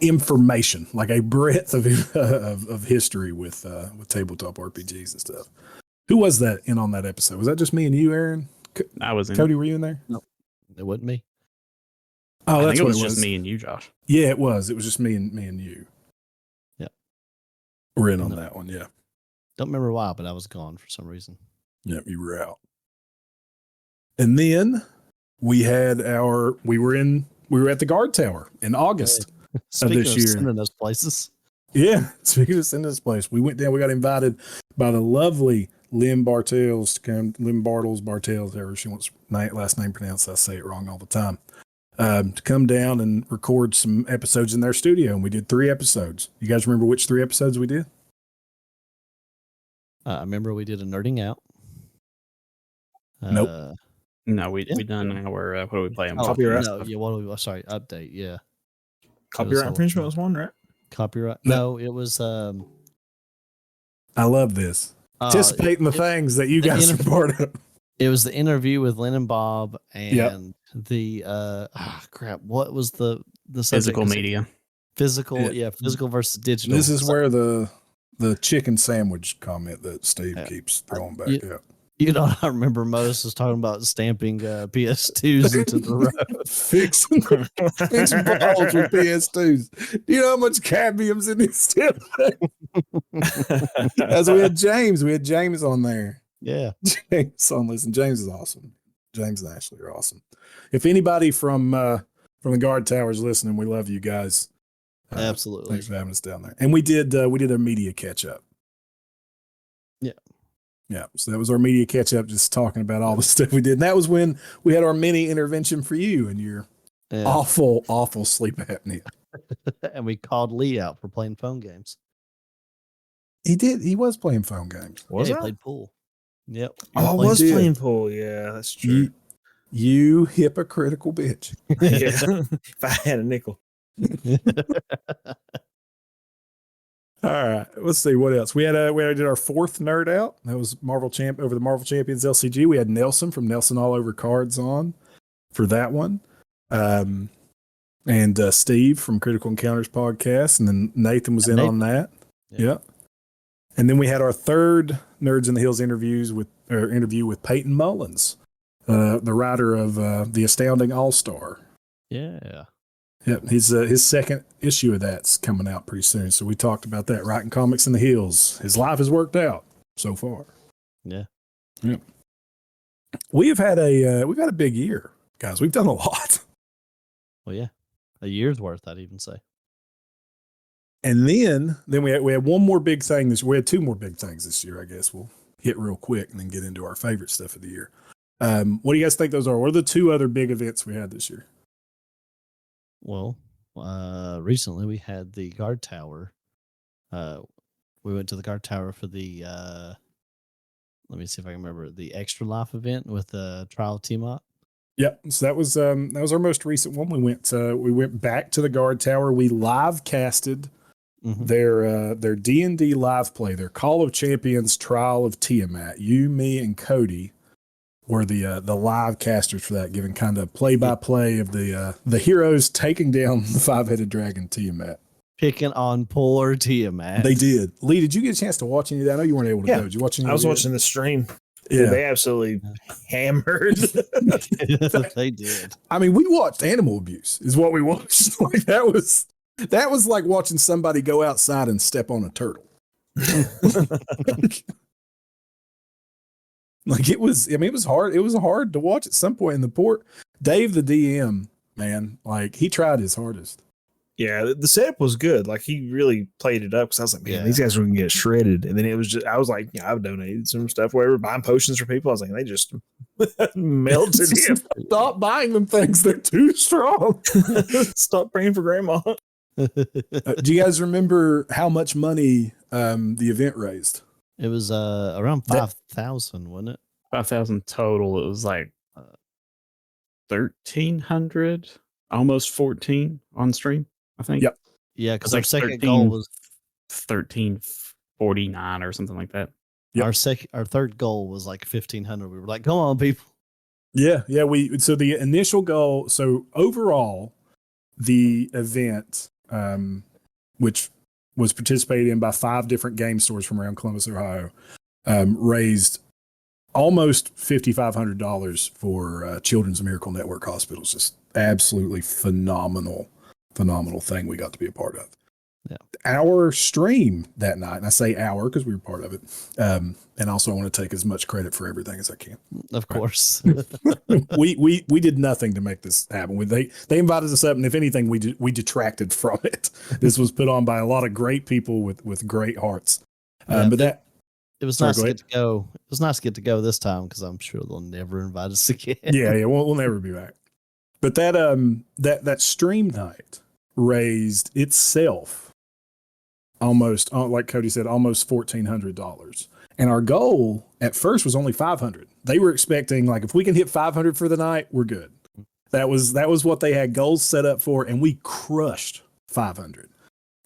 information, like a breadth of history with tabletop RPGs and stuff. Who was that in on that episode? Was that just me and you, Aaron? I was in. Cody, were you in there? No, it wasn't me. Oh, I that's think it what was just me and you, Josh. Yeah, it was. It was just me and you. Yeah, we're in on that one. Yeah. Don't remember why, but I was gone for some reason. Yep, you were out. And then we were at the guard tower in August Speaking of this year. sending us places. Yeah, speaking of sending us place, we went down. We got invited by the lovely Lynn Bartels to come. Lynn Bartels, however she wants last name pronounced. I say it wrong all the time. To come down and record some episodes in their studio, and we did 3 episodes. You guys remember which 3 episodes we did? I remember we did a nerding out. Nope. No, we done our what do we play? Copyright No, stuff. yeah, what do we? Sorry, update. Yeah, Copyright all- infringement was one, right? copyright. No, it was. I love this. Anticipating the things that you the guys are part of. It was the interview with Lynn and Bob and the crap. What was the subject? Physical media. Physical, Yeah. physical versus digital. This is where the chicken sandwich comment that Steve keeps throwing back out. You know what I remember most is talking about stamping PS2s into the road. Fixing balls with PS2s. Do you know how much cadmium's in this stuff? As we had James. We had James on there. Yeah. James on listen. James is awesome. James and Ashley are awesome. If anybody from the guard tower is listening, we love you guys. Absolutely. Thanks for having us down there. And we did a media catch up. Yeah. Yeah. So that was our media catch up, just talking about all the stuff we did. And that was when we had our mini intervention for you and your Yeah. Awful sleep apnea. And we called Lee out for playing phone games. He did. He was playing phone games. Was He I? played pool. Yep. Oh, I Playing was did. playing pool. Yeah, that's true. You hypocritical bitch. Yeah, if I had a nickel. All right, let's see what else. We did our fourth nerd out. That was over the Marvel Champions LCG. We had Nelson from Nelson All Over Cards on for that one, and Steve from Critical Encounters podcast, and then Nathan was in on that. Yeah. And then we had our third Nerds in the Hills interview with Peyton Mullins, the writer of the Astounding All-Star. Yeah. Yep, his second issue of that's coming out pretty soon. So we talked about that, writing comics in the hills. His life has worked out so far. Yeah. Yep. We've had a big year, guys. We've done a lot. Well, yeah. A year's worth, I'd even say. And then we had one more big thing this year. We had two more big things this year, I guess. We'll hit real quick and then get into our favorite stuff of the year. What do you guys think those are? What are the two other big events we had this year? Well, recently we had the guard tower. We went to the guard tower for the let me see if I can remember the Extra Life event with the trial team up. Yep. So that was our most recent one. We went back to the guard tower. We live casted their D&D live play, their Call of Champions Trial of Tiamat. You, me, and Cody were the live casters for that, giving kind of play-by-play of the heroes taking down the five-headed dragon Tiamat. Picking on poor Tiamat. They did. Lee, did you get a chance to watch any of that? I know you weren't able to go. Did you watch any? I was watching the stream. Yeah, They absolutely hammered. They did. I mean, we watched animal abuse. Is what we watched. Like that was like watching somebody go outside and step on a turtle. Like it was. I mean, it was hard. It was hard to watch at some point in the port. Dave, the DM, man, like he tried his hardest. Yeah, the setup was good. Like he really played it up because I was like, man, these guys are going to get shredded. And then it was just, I was like, yeah, I've donated some stuff, whatever, buying potions for people. I was like, they just melted him. Stop buying them things; they're too strong. Stop praying for grandma. Do you guys remember how much money the event raised? It was around 5,000, wasn't it? 5,000 total. It was like 1,300, almost 14 on stream, I think. Yep. Yeah, because It's our like second goal was 1349 or something like that. Yep. our third goal was like 1,500. We were like, come on, people. Yeah. So the initial goal. So overall, the event, which was participated in by 5 different game stores from around Columbus, Ohio, raised almost $5,500 for Children's Miracle Network hospitals. Just absolutely phenomenal thing we got to be a part of. Yeah. Our stream that night, and I say our because we were part of it, and also I want to take as much credit for everything as I can. Of course. we did nothing to make this happen. They invited us up, and if anything, we detracted from it. This was put on by a lot of great people with great hearts. But that it was sorry, nice go to ahead. get to go. It was nice to get to go this time because I'm sure they'll never invite us again. yeah, we'll never be back. But that stream night raised itself almost, like Cody said, almost $1,400. And our goal at first was only 500. They were expecting, like, if we can hit 500 for the night, we're good. That was what they had goals set up for, and we crushed 500.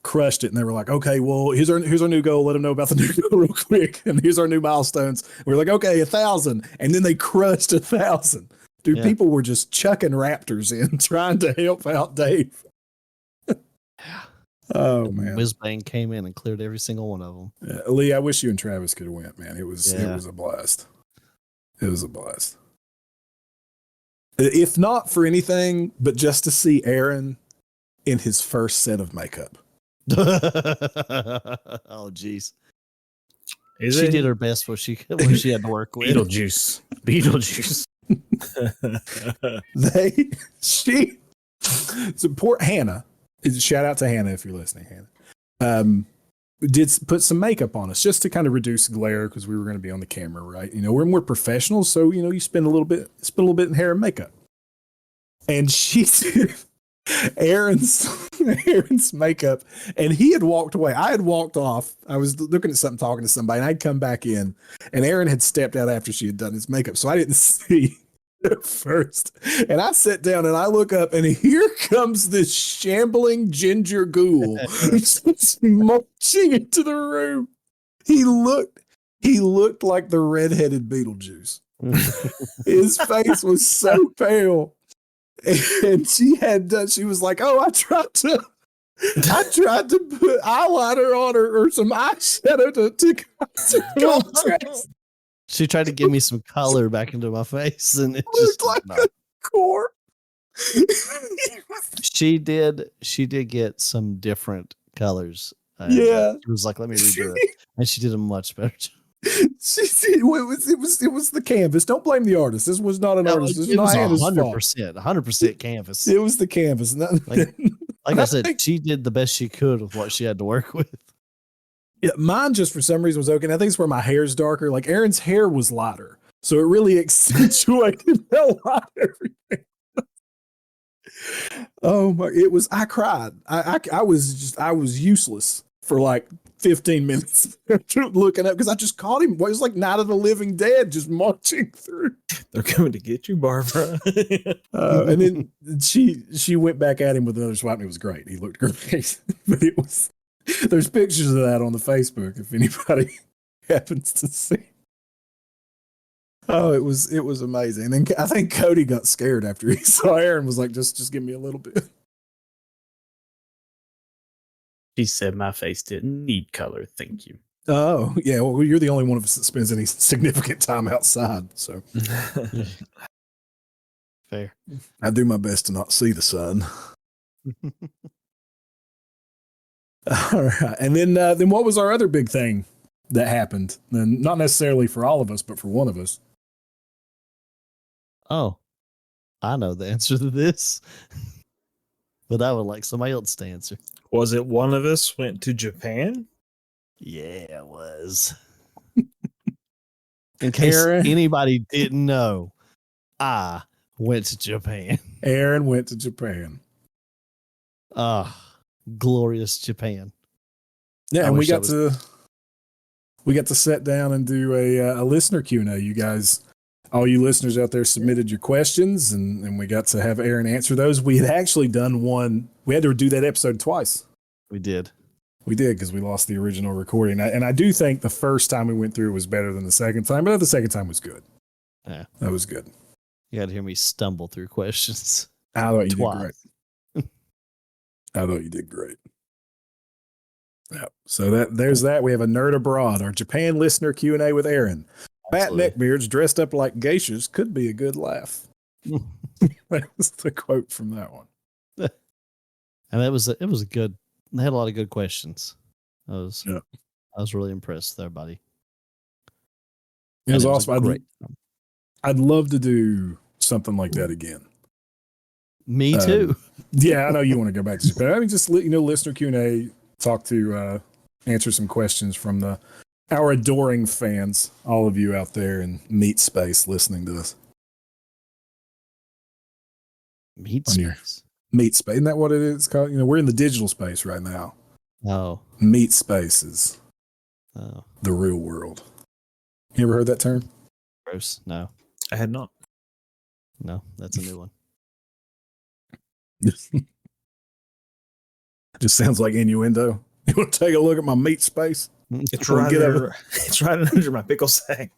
Crushed it, and they were like, okay, well, here's our new goal. Let them know about the new goal real quick, and here's our new milestones. We're like, okay, 1,000, and then they crushed 1,000. Dude, people were just chucking raptors in, trying to help out Dave. Oh man, Whizbang came in and cleared every single one of them. Lee, I wish you and Travis could have went, man. It was a blast. It was a blast. If not for anything, but just to see Aaron in his first set of makeup. Oh jeez. She did her best what she had to work with. Beetlejuice. Support Hannah. Shout out to Hannah if you're listening, Hannah. Did put some makeup on us just to kind of reduce glare because we were going to be on the camera, right? You know, we're more professionals, so you know you spend a little bit in hair and makeup. and she did Aaron's makeup, and he had walked away. I had walked off. I was looking at something, talking to somebody, and I'd come back in, and Aaron had stepped out after she had done his makeup, so I didn't see at first. And I sit down and I look up, and here comes this shambling ginger ghoul just marching into the room. He looked like the redheaded Beetlejuice. His face was so pale. And she was like, "Oh, I tried to put eyeliner on her or some eyeshadow to contrast." She tried to give me some color back into my face, and it Looked just like a core. She did get some different colors. Yeah. She was like, "Let me redo it," and she did a much better job. It was the canvas. Don't blame the artist. This was not an artist. This It was was not Hannah's 100% canvas. It was the canvas. Like I said, she did the best she could with what she had to work with. Yeah, mine just for some reason was okay. And I think it's where my hair's darker. Like Aaron's hair was lighter, so it really accentuated how light everything. Oh my! I cried. I was useless for like 15 minutes looking up because I just caught him. It was like Night of the Living Dead just marching through. They're coming to get you, Barbara. And then she went back at him with another swipe, and it was great. He looked great. But there's pictures of that on the Facebook if anybody happens to see. Oh, it was amazing. And then I think Cody got scared after he saw Aaron, was like, just give me a little bit. She said my face didn't need color. Thank you. Oh, yeah. Well, you're the only one of us that spends any significant time outside. So Fair. I do my best to not see the sun. All right. And then what was our other big thing that happened? And not necessarily for all of us, but for one of us. Oh, I know the answer to this, but I would like somebody else to answer. Was it one of us went to Japan? Yeah, it was. In case Aaron. anybody didn't know, I went to Japan. Aaron went to Japan. Glorious Japan. Yeah, I and we wish got that to sit down and do a listener Q&A. You guys, all you listeners out there, submitted your questions, and we got to have Aaron answer those. We had actually done one. We had to do that episode twice. We did. We did because we lost the original recording. And I do think the first time we went through was better than the second time, but the second time was good. Yeah. That was good. You got to hear me stumble through questions. I thought you Twice. did great. I thought you did great. Yeah. So there's that. We have a Nerd Abroad, our Japan listener Q&A with Aaron. Fat Absolutely. neckbeards dressed up like geishas could be a good laugh. That was the quote from that one. And it was a good. They had a lot of good questions. I was really impressed with everybody. It was And awesome. great. I'd love to do something like that again. Me too. Yeah, I know you want to go back to Japan. I mean, just listener Q&A, talk to answer some questions from our adoring fans, all of you out there in meat space listening to us. Meat on your- space. Meat space, isn't that what it is called? We're in the digital space right now. Oh. Meat space is Oh. the real world. You ever heard that term? Gross. No. I had not. No, that's a new one. Just sounds like innuendo. You want to take a look at my meat space? It's Well, right get under, it's right under my pickle sack.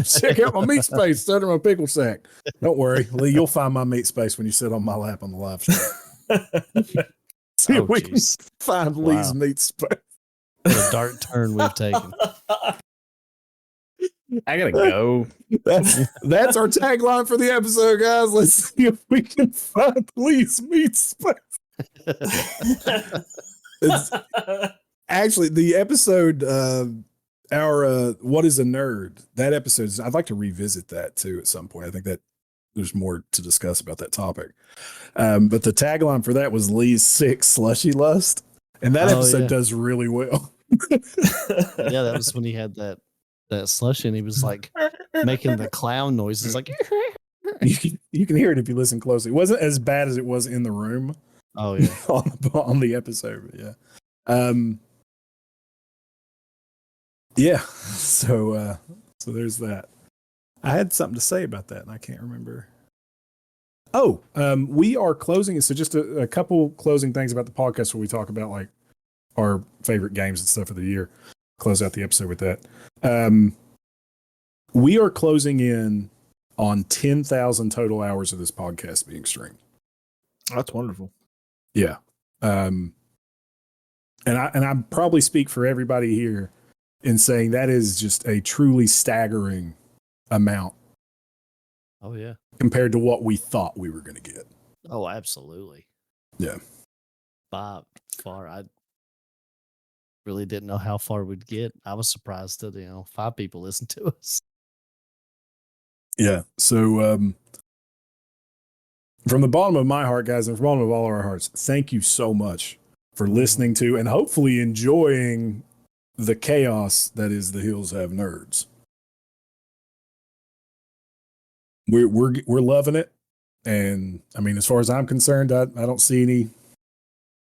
Check out my meat space. It's under my pickle sack. Don't worry, Lee. You'll find my meat space when you sit on my lap on the live show. See if we can jeez. find Wow. Lee's meat space. What a dark turn we've taken. I gotta go. That's our tagline for the episode, guys. Let's see if we can find Lee's meat space. It's, actually, the episode, our "What is a Nerd?" That episode, I'd like to revisit that too at some point. I think that there's more to discuss about that topic. But the tagline for that was Lee's sick slushy lust, and that episode does really well. Yeah, that was when he had that slush and he was like making the clown noises, like You can hear it if you listen closely. It wasn't as bad as it was in the room Oh yeah. on the episode. But yeah. Yeah. So there's that. I had something to say about that and I can't remember. Oh, we are closing. So just a couple closing things about the podcast where we talk about like our favorite games and stuff of the year. Close out the episode with that. We are closing in on 10,000 total hours of this podcast being streamed. That's wonderful. Yeah. And I probably speak for everybody here in saying that is just a truly staggering amount. Oh yeah. Compared to what we thought we were going to get. Oh, absolutely. Yeah. By far, I really didn't know how far we'd get. I was surprised that 5 people listened to us. Yeah. So from the bottom of my heart, guys, and from the bottom of all our hearts, thank you so much for listening to and hopefully enjoying the chaos that is the Hills Have Nerds. We're loving it, and I mean, as far as I'm concerned, I don't see any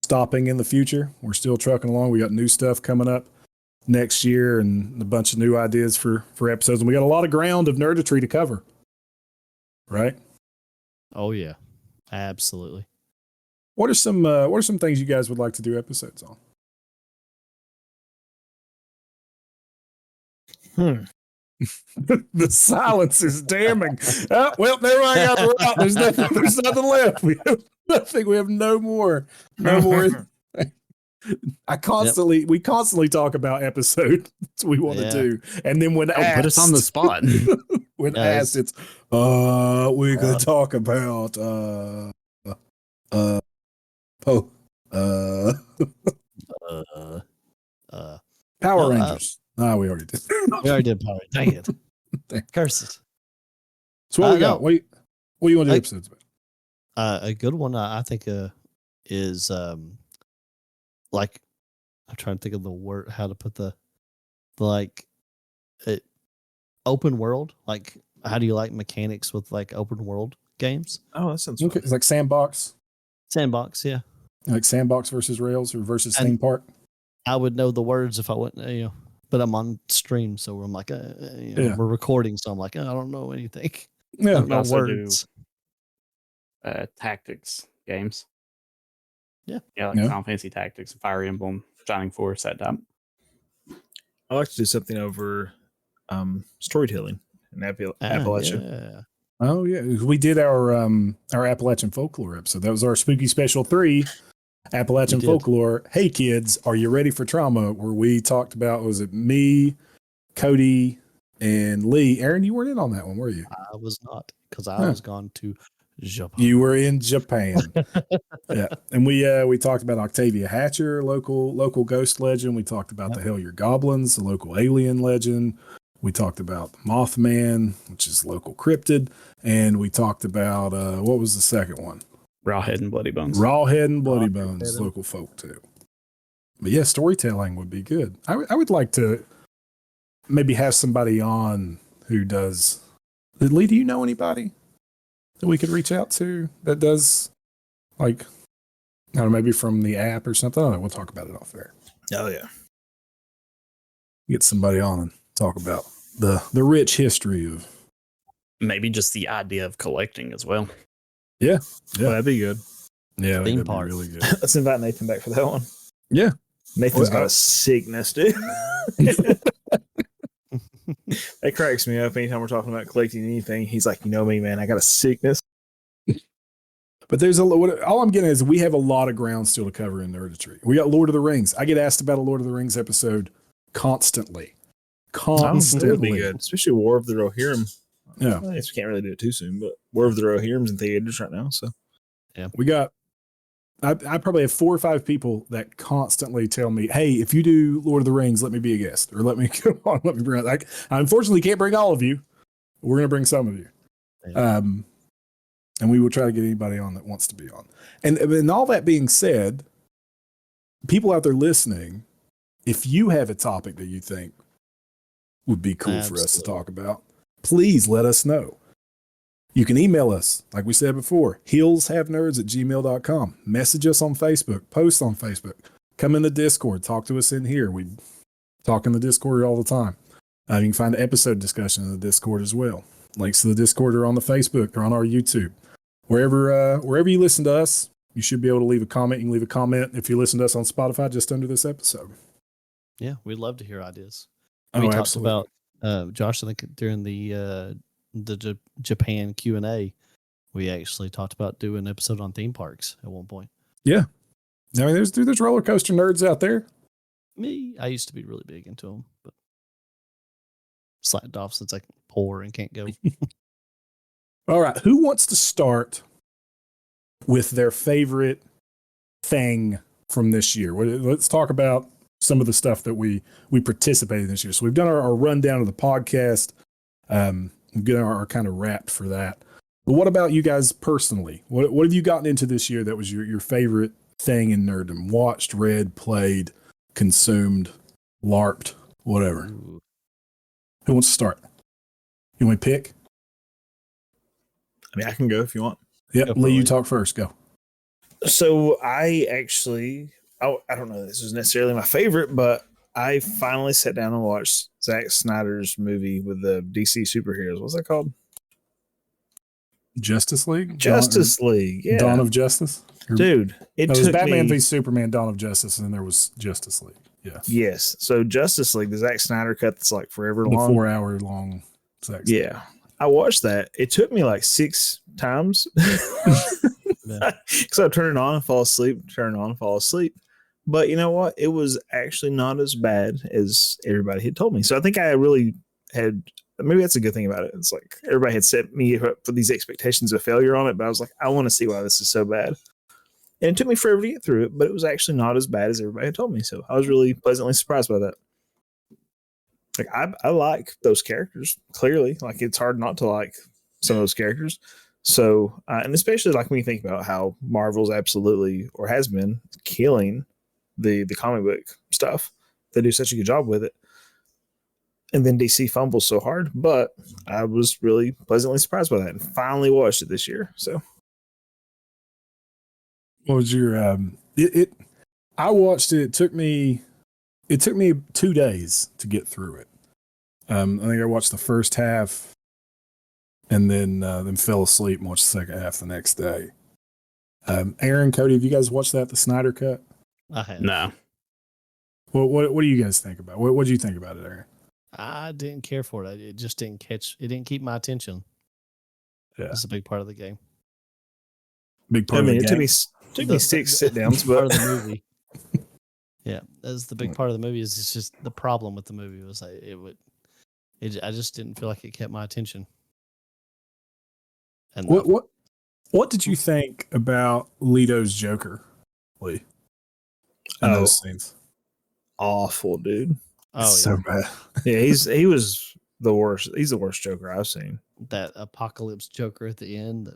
stopping in the future. We're still trucking along. We got new stuff coming up next year, and a bunch of new ideas for episodes, and we got a lot of ground of nerditry to cover. Right? Oh yeah, absolutely. What are some things you guys would like to do episodes on? The silence is damning. Oh, well, never mind. I got the route. There's nothing left. We have nothing. We have no more. We constantly talk about episodes we want to do, and then when asked, put us on the spot. When asked, it's we could talk about Power Rangers. We already did. We already did Power. Dang it. Curses. So what we got? What do you want to do episodes about? A good one I think is like I'm trying to think of the word how to put the open world. Like how do you like mechanics with like open world games? Oh, that sounds okay. It's like sandbox. Sandbox, yeah. Like sandbox versus rails or versus theme park. I would know the words if I wouldn't, but I'm on stream, so I'm like, we're recording, so I'm like, I don't know anything. Yeah, I don't know words. Tactics games. Yeah, like Final Fantasy Tactics, Fire Emblem, Shining Force, that type. I like to do something over storytelling in Appalachia. Yeah. Oh yeah, we did our Appalachian folklore episode. That was our Spooky Special 3. Appalachian folklore. Hey kids, are you ready for trauma? Where we talked about, was it me, Cody, and Lee? Aaron, you weren't in on that one, were you? I was not, because I was gone to Japan. You were in Japan. Yeah, and we talked about Octavia Hatcher, local ghost legend. We talked about the Hellier Goblins, the local alien legend. We talked about Mothman, which is local cryptid, and we talked about what was the second one? Rawhead and Bloody Bones. Rawhead and Bloody Bones, local folk too. But yeah, storytelling would be good. I would like to maybe have somebody on who does. Lee, do you know anybody that we could reach out to that does, like, I don't know, maybe from the app or something? I don't know. We'll talk about it off there. Oh yeah. Get somebody on and talk about the rich history of. Maybe just the idea of collecting as well. Yeah. Well, that'd be good. Yeah, Theme that'd park. be really good. Let's invite Nathan back for that one. Yeah. Nathan's got a sickness, dude. That cracks me up anytime we're talking about collecting anything. He's like, me, man, I got a sickness. But there's all I'm getting is we have a lot of ground still to cover in Nerditry. We got Lord of the Rings. I get asked about a Lord of the Rings episode constantly. That would be good, especially War of the Rohirrim. Yeah, I guess we can't really do it too soon, but War of the Rohirrim's in theaters right now. So yeah, we got. I probably have 4 or 5 people that constantly tell me, "Hey, if you do Lord of the Rings, let me be a guest, or let me come on, let me bring." I unfortunately can't bring all of you. We're going to bring some of you, and we will try to get anybody on that wants to be on. And all that being said, people out there listening, if you have a topic that you think would be cool for us to talk about, please let us know. You can email us, like we said before, heelshavenerds@gmail.com. Message us on Facebook, post on Facebook, come in the Discord, talk to us in here. We talk in the Discord all the time. You can find the episode discussion in the Discord as well. Links to the Discord are on the Facebook or on our YouTube. Wherever you listen to us, you should be able to leave a comment. You can leave a comment if you listen to us on Spotify just under this episode. Yeah, we'd love to hear ideas. Oh, We talked absolutely. about Josh. I think during the Japan Q&A, we actually talked about doing an episode on theme parks at one point. Yeah. I mean, there's roller coaster nerds out there. I used to be really big into them, but slacked off since I can poor and can't go. All right. Who wants to start with their favorite thing from this year? Let's talk about some of the stuff that we participated in this year. So we've done our rundown of the podcast. We've got our kind of wrap for that. But what about you guys personally? What have you gotten into this year that was your favorite thing in nerddom? Watched, read, played, consumed, LARPed, whatever. Ooh. Who wants to start? You want to pick? I mean, I can go if you want. Yep, Go for Lee, it, you Lee. talk first. Go. So I actually, I don't know if this was necessarily my favorite, but I finally sat down and watched Zack Snyder's movie with the DC superheroes. What's that called? Justice League? Justice League. Yeah. Dawn of Justice? Dude, it was took Batman me, v Superman, Dawn of Justice, and then there was Justice League. Yeah. Yes. So Justice League, the Zack Snyder cut that's like forever The long. 4-hour long sex. Yeah. I watched that. It took me like 6 times. Because I turn it on and fall asleep, turn it on and fall asleep. But you know what? It was actually not as bad as everybody had told me. So I think I really had, maybe that's a good thing about it. It's like everybody had set me up for these expectations of failure on it, but I was like, I want to see why this is so bad. And it took me forever to get through it, but it was actually not as bad as everybody had told me. So I was really pleasantly surprised by that. Like I like those characters, clearly. Like it's hard not to like some of those characters. So, and especially like when you think about how Marvel's absolutely, or has been, killing the comic book stuff. They do such a good job with it. And then DC fumbles so hard, but I was really pleasantly surprised by that and finally watched it this year. So What was your I watched it. It took me 2 days to get through it. I think I watched the first half and then fell asleep and watched the second half the next day. Aaron, Cody, have you guys watched the Snyder cut? I have. No. Well, what do you guys think about? What do you think about it, Aaron? I didn't care for it. It just didn't catch. It didn't keep my attention. Yeah, It's a big part of the game. big part I mean, of it the game. took me 6 sit downs, Part but of the movie. Yeah, that's the big part of the movie. Is it's just the problem with the movie was I just didn't feel like it kept my attention. And What did you think about Leto's Joker, Lee? In those scenes, awful, dude. oh it's yeah, so bad. Yeah, he was the worst. He's the worst Joker I've seen. that apocalypse Joker at the end.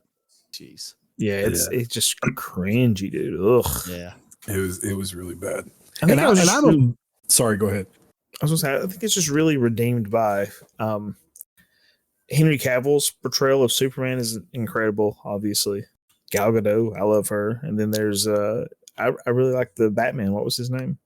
Jeez. Yeah, it's just cringy, dude. Ugh. Yeah. It was really bad. I think I don't. Sorry, go ahead. I was gonna say, I think it's just really redeemed by Henry Cavill's portrayal of Superman is incredible. Obviously, Gal Gadot, I love her. And then there's I really like the Batman. What was his name?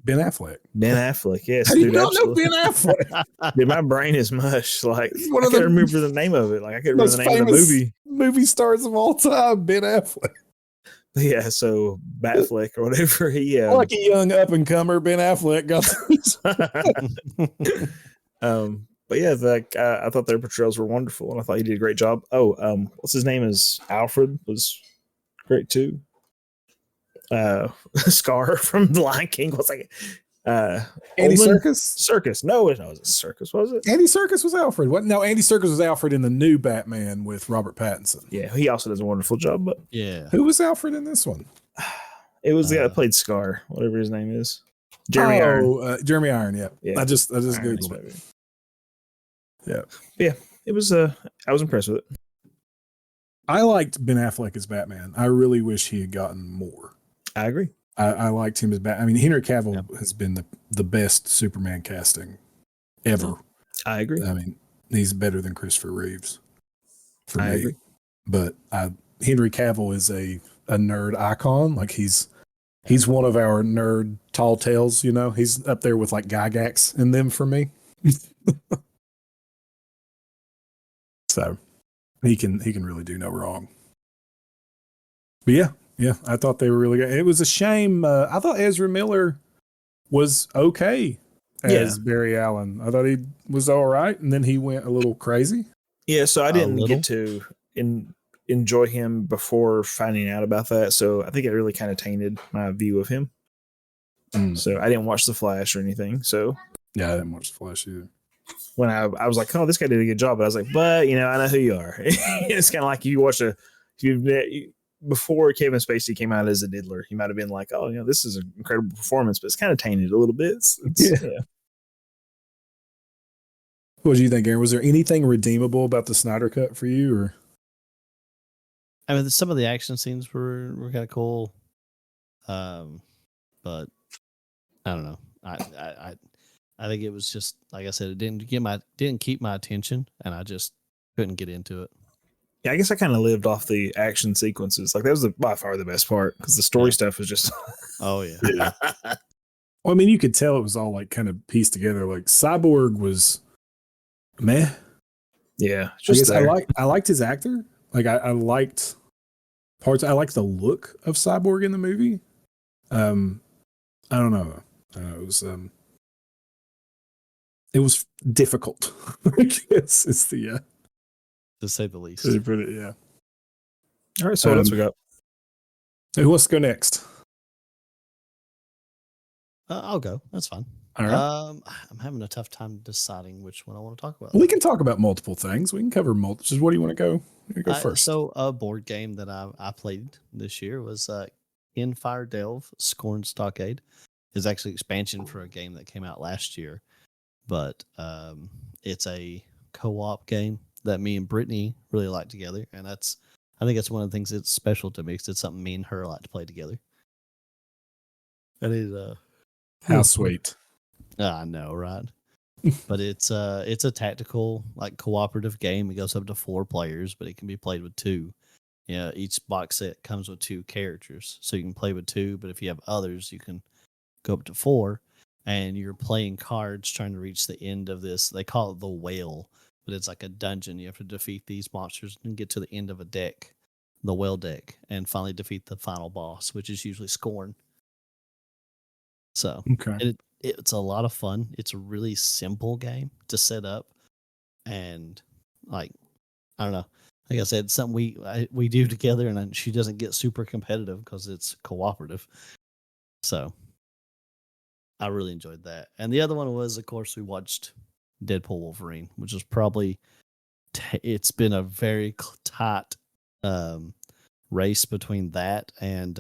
Ben Affleck. Ben Affleck. Yes. How do you dude, not know absolutely. Ben Affleck? Dude, my brain is mush. Like He's one I of can't the remember the name of it. Like I can't remember most the name of the famous movie. movie stars of all time, Ben Affleck. Yeah, so Batfleck or whatever. He Like a young up and comer, Ben Affleck got. but yeah, I thought their portrayals were wonderful, and I thought he did a great job. Oh, what's his name? Is Alfred was great too. Scar from The Lion King. What's like Andy Oldman? Serkis. Circus? No, it was a circus. Was it? Andy Serkis was Alfred. What? No, Andy Serkis was Alfred in the new Batman with Robert Pattinson. Yeah, he also does a wonderful job. But Yeah. Who was Alfred in this one? it was the guy that played Scar, whatever his name is. Jeremy Iron. Jeremy Iron. Yeah. Yeah. I just Iron googled Man, it. maybe. Yeah. It was. I was impressed with it. I liked Ben Affleck as Batman. I really wish he had gotten more. I agree. I liked him as Batman. I mean, Henry Cavill has been the best Superman casting ever. I agree. I mean, he's better than Christopher Reeves. for I me. agree. But Henry Cavill is a nerd icon. Like he's one of our nerd tall tales, you know. He's up there with like Gygax and them for me. So he can really do no wrong. But yeah, I thought they were really good. It was a shame. I thought Ezra Miller was okay as Barry Allen. I thought he was all right, and then he went a little crazy. Yeah, so I didn't little? get to enjoy him before finding out about that. So I think it really kind of tainted my view of him. So I didn't watch The Flash or anything. So yeah, I didn't watch The Flash either. When I was like, oh, this guy did a good job, but I was like, but I know who you are. It's kind of like you watch before Kevin Spacey came out as a diddler, you might have been like, oh, this is an incredible performance, but it's kind of tainted a little bit. Yeah. What do you think, Aaron? Was there anything redeemable about the Snyder Cut for you, or? I mean, some of the action scenes were kind of cool, but I don't know. I think it was just like I said, it didn't keep my attention, and I just couldn't get into it. Yeah, I guess I kind of lived off the action sequences. Like that was by far the best part because the story stuff was just. Oh yeah. Well, I mean, you could tell it was all like kind of pieced together. Like Cyborg was meh. Yeah, I liked his actor. Like I liked parts. I liked the look of Cyborg in the movie. I don't know. It was difficult. I guess it's the to say the least. to put it, yeah. All right, so what else we got? Who wants to go next? I'll go. That's fine. All right. I'm having a tough time deciding which one I want to talk about. We can talk about multiple things. We can cover multiple. Just what do you want to go? You go first. So a board game that I played this year was In Fire Delve Scorn Stockade. Is actually expansion for a game that came out last year, but it's a co-op game that me and Brittany really like together, and I think that's one of the things that's special to me because it's something me and her like to play together. And it how sweet. I know, right? But it's a tactical like cooperative game. It goes up to 4 players, but it can be played with 2. Each box set comes with 2 characters, so you can play with 2. But if you have others, you can go up to 4. And you're playing cards trying to reach the end of this. They call it the whale, but it's like a dungeon. You have to defeat these monsters and get to the end of a deck, the whale deck, and finally defeat the final boss, which is usually Scorn. So okay. It's a lot of fun. It's a really simple game to set up, and like I don't know, like I said, something we do together, and she doesn't get super competitive because it's cooperative. So I really enjoyed that. And the other one was, of course, we watched Deadpool Wolverine, which is probably it's been a very tight race between that and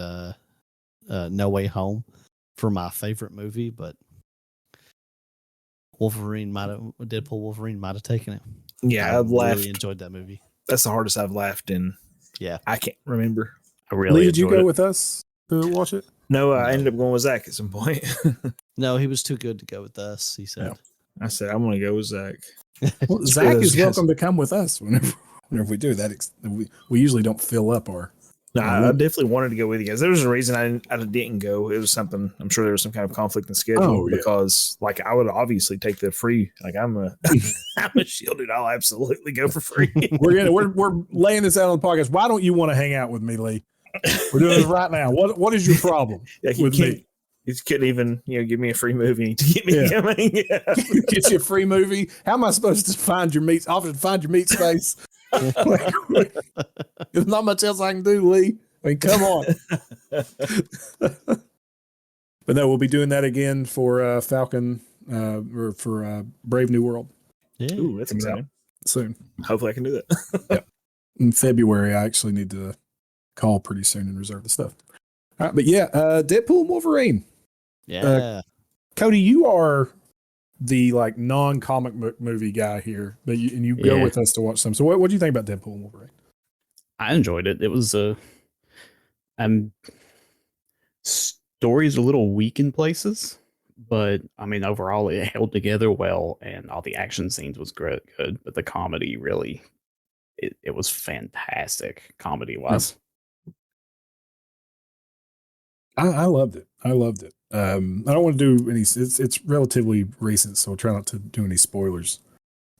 No Way Home for my favorite movie, but Deadpool Wolverine might have taken it. Yeah, I've really enjoyed that movie. That's the hardest I've laughed in. Yeah, I can't remember. I really Lee, did you enjoyed go it. with us to watch it? No, I ended up going with Zach at some point. no, he was too good to go with us. He said. Yeah. I said I'm going to go with Zach. Well, Zach is welcome to come with us whenever we do that. We usually don't fill up our. No, I definitely wanted to go with you guys. There was a reason I didn't go. It was something. I'm sure there was some kind of conflict in schedule because, like, I would obviously take the free. Like, I'm a shielded. I'll absolutely go for free. We're laying this out on the podcast. Why don't you want to hang out with me, Lee? We're doing this right now. What is your problem with me? He couldn't even give me a free movie to get me coming. Yeah. Get you a free movie. How am I supposed to find your meat? Often find your meat space. There's not much else I can do, Lee. I mean, come on. But no, we'll be doing that again for Falcon or for Brave New World. Yeah, ooh, that's exciting. Soon. Hopefully, I can do that. Yep. In February, I actually need to call pretty soon and reserve the stuff. All right, but yeah, Deadpool and Wolverine. Yeah. Cody, you are the like non-comic book movie guy here, but you go with us to watch some. So what do you think about Deadpool and Wolverine? I enjoyed it. It was story's a little weak in places, but I mean overall it held together well, and all the action scenes was good. But the comedy really it was fantastic comedy wise. I loved it. I loved it. I don't want to do any. It's relatively recent, so I'll try not to do any spoilers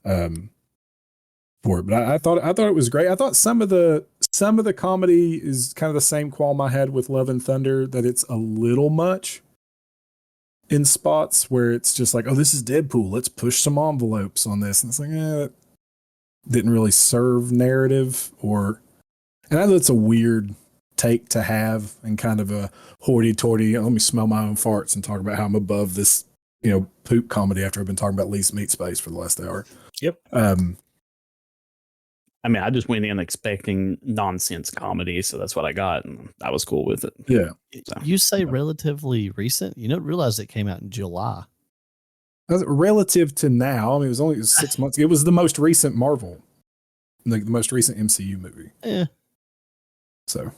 for it. But I thought it was great. I thought some of the comedy is kind of the same qualm I had with Love and Thunder, that it's a little much in spots where it's just like, oh, this is Deadpool. Let's push some envelopes on this, and it's like, that didn't really serve narrative. And I know it's a weird take to have, and kind of a hoity-toity, let me smell my own farts and talk about how I'm above this, poop comedy after I've been talking about Lee's Meat Space for the last hour. Yep. I mean, I just went in expecting nonsense comedy, so that's what I got, and I was cool with it. Yeah. So, You say relatively recent? You don't realize it came out in July. Relative to now, I mean, it was 6 months. It was the most recent Marvel, the most recent MCU movie. Yeah. So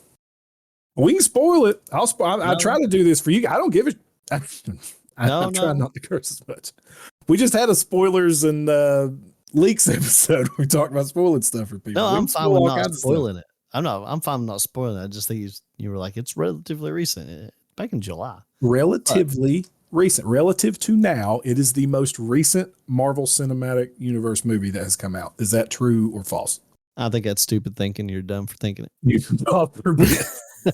we can spoil it. I try to do this for you. I don't give it. I'm trying not to curse as much. We just had a spoilers and leaks episode. We talked about spoiling stuff for people. No, I'm fine with not spoiling it. I'm fine with not spoiling it. I just think you were like, it's relatively recent, back in July. Relatively recent, relative to now, it is the most recent Marvel Cinematic Universe movie that has come out. Is that true or false? I think that's stupid thinking. You're dumb for thinking it.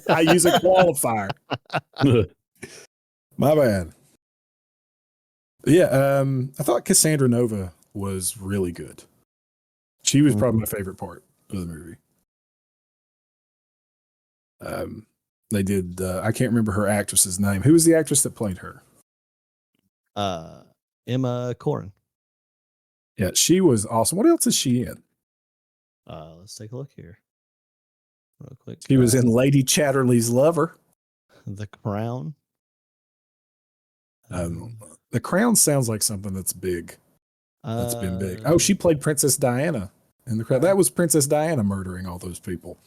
I use a qualifier. My bad. Yeah, I thought Cassandra Nova was really good. She was probably my favorite part of the movie. They did. I can't remember her actress's name. Who was the actress that played her? Emma Corrin. Yeah, she was awesome. What else is she in? Let's take a look here, real quick. She was in Lady Chatterley's Lover. The Crown. The Crown sounds like something that's big. That's been big. Uh, Oh, she played Princess Diana in The Crown. That was Princess Diana murdering all those people.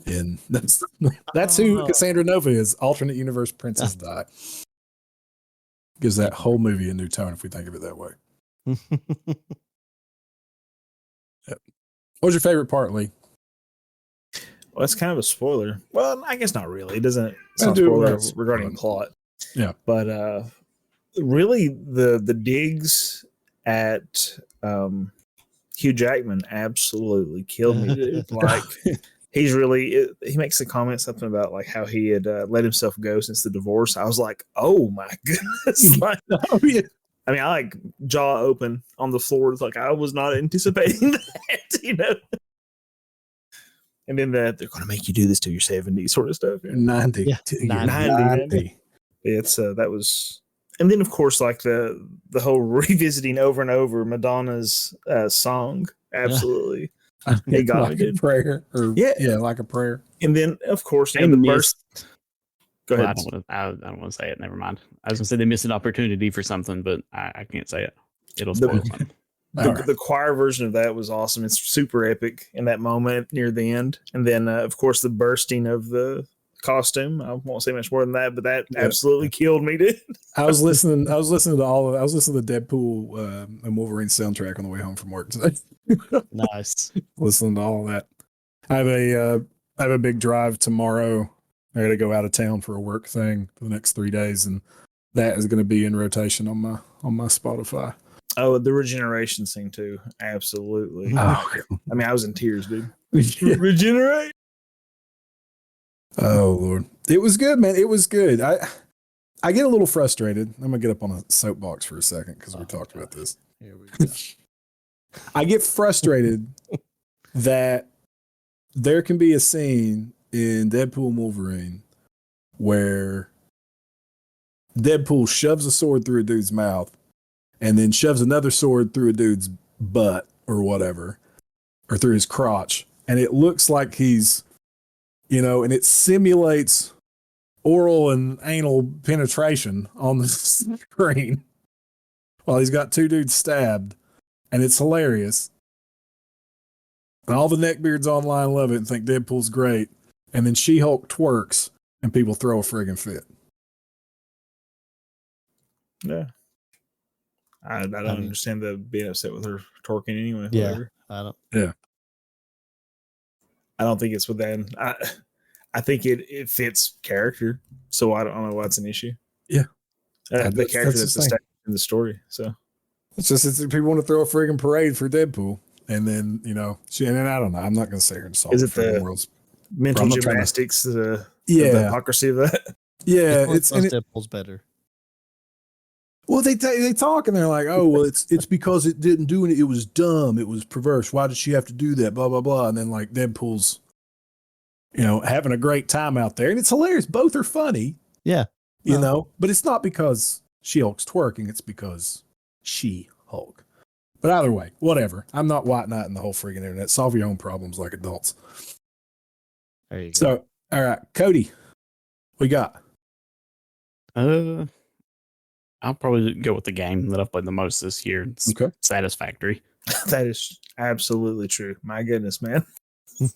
And that's who Cassandra Nova is. Alternate universe Princess Di. Gives that whole movie a new tone if we think of it that way. Yep. What was your favorite part, Lee? Well, that's kind of a spoiler. Well, I guess not really. It doesn't. It's not a spoiler regarding plot. Yeah, but really, the digs at Hugh Jackman absolutely killed me, dude. Like, he makes a comment something about like how he had let himself go since the divorce. I was like, oh my goodness! Like, oh yeah. I mean, I like jaw open on the floor. It's like I was not anticipating that, And then they're going to make you do this till you're 70, sort of stuff. 90. Yeah, 90. It's that was, and then of course like the whole revisiting over and over Madonna's song. Absolutely, it got like me, a dude. prayer, like a prayer. And then of course, they the missed. Go ahead. I don't want to say it. Never mind. I was gonna say they missed an opportunity for something, but I can't say it. It'll spoil something. The choir version of that was awesome. It's super epic in that moment near the end, and then of course the bursting of the costume. I won't say much more than that, but that absolutely killed me, dude. I was listening to the Deadpool and Wolverine soundtrack on the way home from work today. Nice. Listening to all of that. I have a big drive tomorrow. I got to go out of town for a work thing for the next 3 days, and that is going to be in rotation on my Spotify. Oh, the regeneration scene too. Absolutely. Oh, I mean, I was in tears, dude. Regenerate. Oh Lord, it was good, man. It was good. I get a little frustrated. I'm gonna get up on a soapbox for a second because we talked about this. Here we go. I get frustrated that there can be a scene in Deadpool and Wolverine where Deadpool shoves a sword through a dude's mouth and then shoves another sword through a dude's butt or whatever, or through his crotch. And it looks like he's, and it simulates oral and anal penetration on the screen while he's got two dudes stabbed. And it's hilarious. And all the neckbeards online love it and think Deadpool's great. And then She-Hulk twerks and people throw a friggin' fit. Yeah. I don't understand the being upset with her twerking anyway. Yeah. Whatever. I don't. Yeah. don't think it's within. I think it fits character, so I don't know why it's an issue. Yeah. The character that's that's the thing. established in the story. So It's just people want to throw a friggin' parade for Deadpool, and then and then I don't know. I'm not going to sit here and solve Is the it friggin' the world's. mental I'm not trying to- gymnastics, the Yeah, hypocrisy of that. yeah. It's Deadpool's better. Well, they talk and they're like, oh, well, it's because it didn't do it. It was dumb. It was perverse. Why did she have to do that? Blah blah blah. And then like Deadpool's, having a great time out there, and it's hilarious. Both are funny. Yeah, but it's not because She-Hulk's twerking. It's because She-Hulk. But either way, whatever. I'm not white knighting the whole friggin' internet. Solve your own problems like adults. there you go. So, all right, Cody, we got. I'll probably go with the game that I've played the most this year. It's Okay. Satisfactory. That is absolutely true. My goodness, man.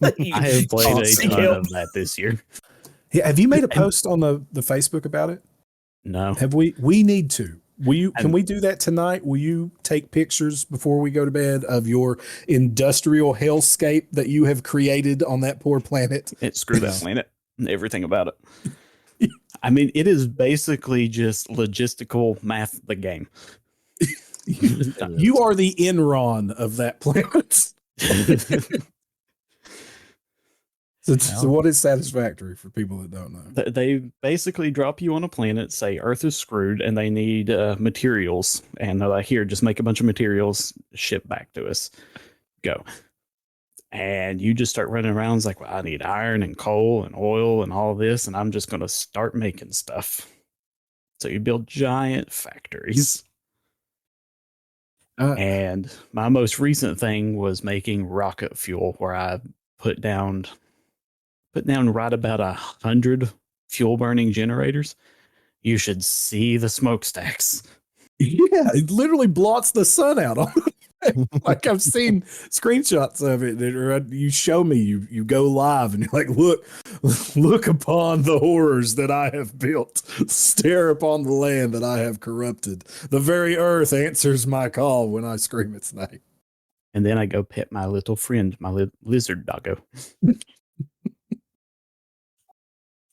I have played a Seek ton help. of that this year. Yeah, have you made a post on the Facebook about it? No. Have we? We need to. Can And- we do that tonight? Will you take pictures before we go to bed of your industrial hellscape that you have created on that poor planet? It screwed that planet. Everything about it. I mean, it is basically just logistical math, the game. You are the Enron of that planet. So what is Satisfactory for people that don't know? They basically drop you on a planet, say Earth is screwed, and they need materials. And they're like, here, just make a bunch of materials, ship back to us. Go. And you just start running around. It's like, well, I need iron and coal and oil and all this, and I'm just going to start making stuff. So you build giant factories. And my most recent thing was making rocket fuel, where I put down right about 100 fuel burning generators. You should see the smokestacks. Yeah, it literally blots the sun out on it. Like I've seen screenshots of it. You show me, you go live and you're like, look upon the horrors that I have built. Stare upon the land that I have corrupted. The very earth answers my call when I scream its name. And then I go pet my little friend, my lizard doggo.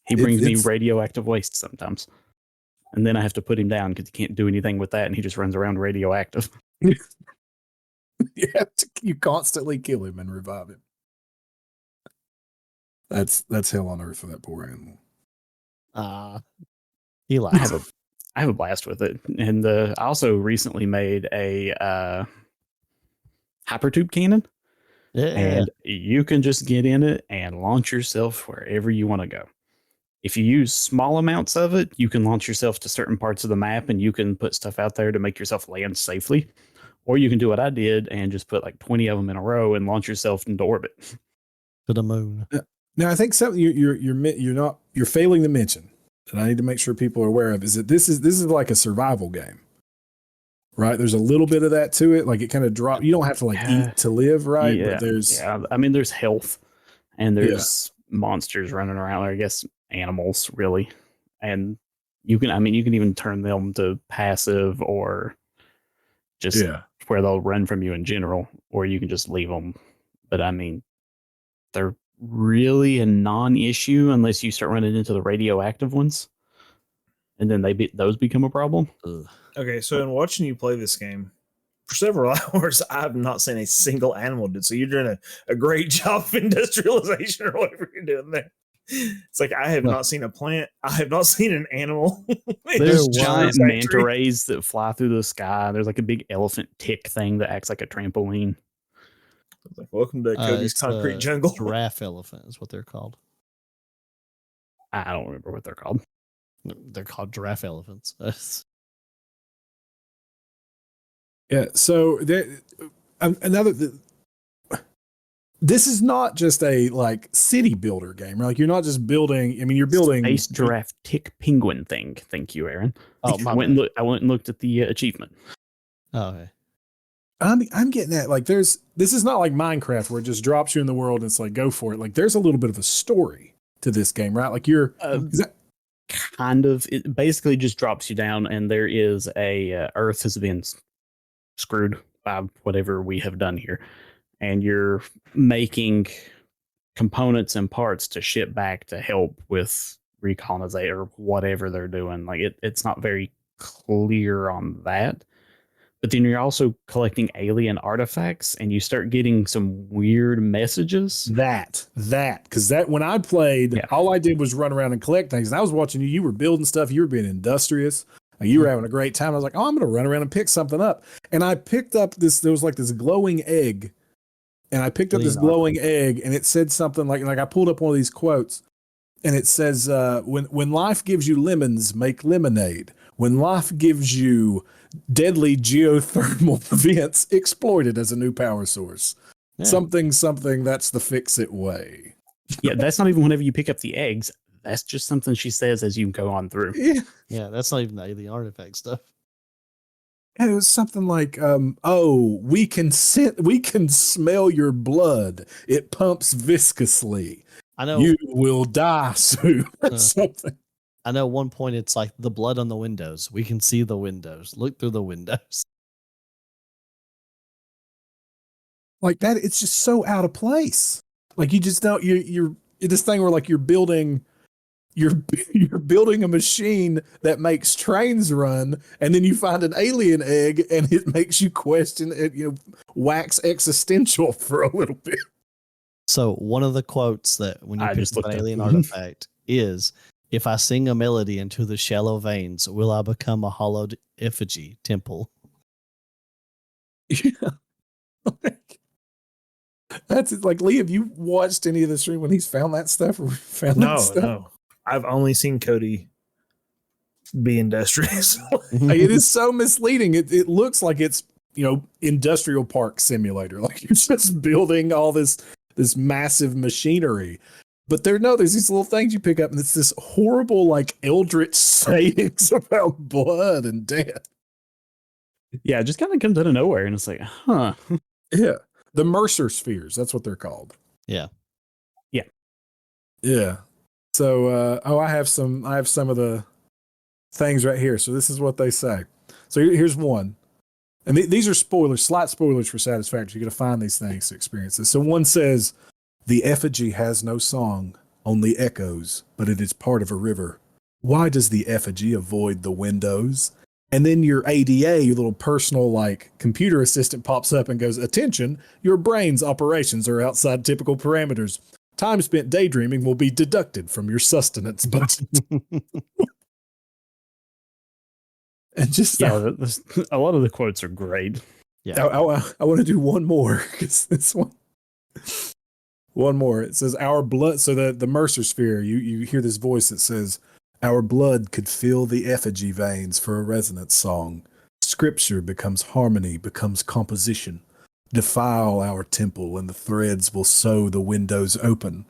He brings me radioactive waste sometimes. And then I have to put him down because he can't do anything with that, and he just runs around radioactive. You constantly kill him and revive him. That's hell on earth for that poor animal. He likes I have a blast with it. And I also recently made a hypertube cannon. Yeah. And you can just get in it and launch yourself wherever you want to go. If you use small amounts of it, you can launch yourself to certain parts of the map, and you can put stuff out there to make yourself land safely. Or you can do what I did and just put like 20 of them in a row and launch yourself into orbit. To the moon. Now, I think something you're failing to mention that I need to make sure people are aware of is that this is like a survival game, right? There's a little bit of that to it. Like it kind of drop. You don't have to eat to live, right? Yeah, but there's I mean, there's health and there's monsters running around. Or I guess animals really, and you can even turn them to passive or just where they'll run from you in general, or you can just leave them. But I mean, they're really a non-issue unless you start running into the radioactive ones, and then those become a problem. Ugh. Okay, so in watching you play this game for several hours, I have not seen a single animal. So you're doing a great job of industrialization or whatever you're doing there. It's like I have not seen a plant. I have not seen an animal. There's giant manta rays that fly through the sky. There's like a big elephant tick thing that acts like a trampoline. Like, welcome to Cody's concrete jungle. Giraffe elephant is what they're called. I don't remember what they're called. They're called giraffe elephants. Yeah. So this is not just a city builder game. Like you're not just building. I mean, you're building Space giraffe tick penguin thing. Thank you, Aaron. Oh, I went and looked at the achievement. Oh, okay. I'm getting that. Like this is not like Minecraft where it just drops you in the world and it's like go for it. Like there's a little bit of a story to this game, right? Like kind of. It basically just drops you down, and there is a Earth has been screwed by whatever we have done here, and you're making components and parts to ship back to help with recolonization or whatever they're doing. Like it's not very clear on that. But then you're also collecting alien artifacts and you start getting some weird messages. Because when I played, all I did was run around and collect things. And I was watching you. You were building stuff. You were being industrious. You were having a great time. I was like, oh, I'm going to run around and pick something up. And I picked up there was like this glowing egg. And I picked up this glowing egg and it said something like I pulled up one of these quotes and it says, when life gives you lemons, make lemonade. When life gives you deadly geothermal vents, exploit it as a new power source. Yeah. Something, that's the fix it way. Yeah, that's not even whenever you pick up the eggs. That's just something she says as you go on through. Yeah, that's not even the alien artifact stuff. And it was something like, we can smell your blood. It pumps viscously. I know you will die soon or something. I know at one point it's like the blood on the windows. We can see the windows. Look through the windows. Like that, it's just so out of place. Like you just don't. You're this thing where like you're building a machine that makes trains run, and then you find an alien egg, and it makes you question it. Wax existential for a little bit. So one of the quotes that when you pick up an alien artifact is, "If I sing a melody into the shallow veins, will I become a hollowed effigy temple?" Yeah. That's like, Lee, have you watched any of the stream when he's found that stuff or found that stuff? No. I've only seen Cody be industrious. It is so misleading. It looks like it's, industrial park simulator. Like you're just building all this massive machinery. But there's these little things you pick up, and it's this horrible, like, eldritch sayings about blood and death. Yeah, it just kind of comes out of nowhere, and it's like, huh. Yeah. The Mercer spheres, that's what they're called. Yeah. Yeah. Yeah. So, I have some of the things right here. So this is what they say. So here's one. And these are spoilers, slight spoilers for Satisfactory. You're going to find these things to experience this. So one says, "The effigy has no song, only echoes, but it is part of a river. Why does the effigy avoid the windows?" And then your ADA, your little personal like computer assistant, pops up and goes, "Attention, your brain's operations are outside typical parameters. Time spent daydreaming will be deducted from your sustenance budget." And just a lot of the quotes are great. Yeah, I want to do one more because this one more. It says, "Our blood." So the Mercer sphere, you hear this voice that says, "Our blood could fill the effigy veins for a resonance song. Scripture becomes harmony, becomes composition. Defile our temple, and the threads will sew the windows open."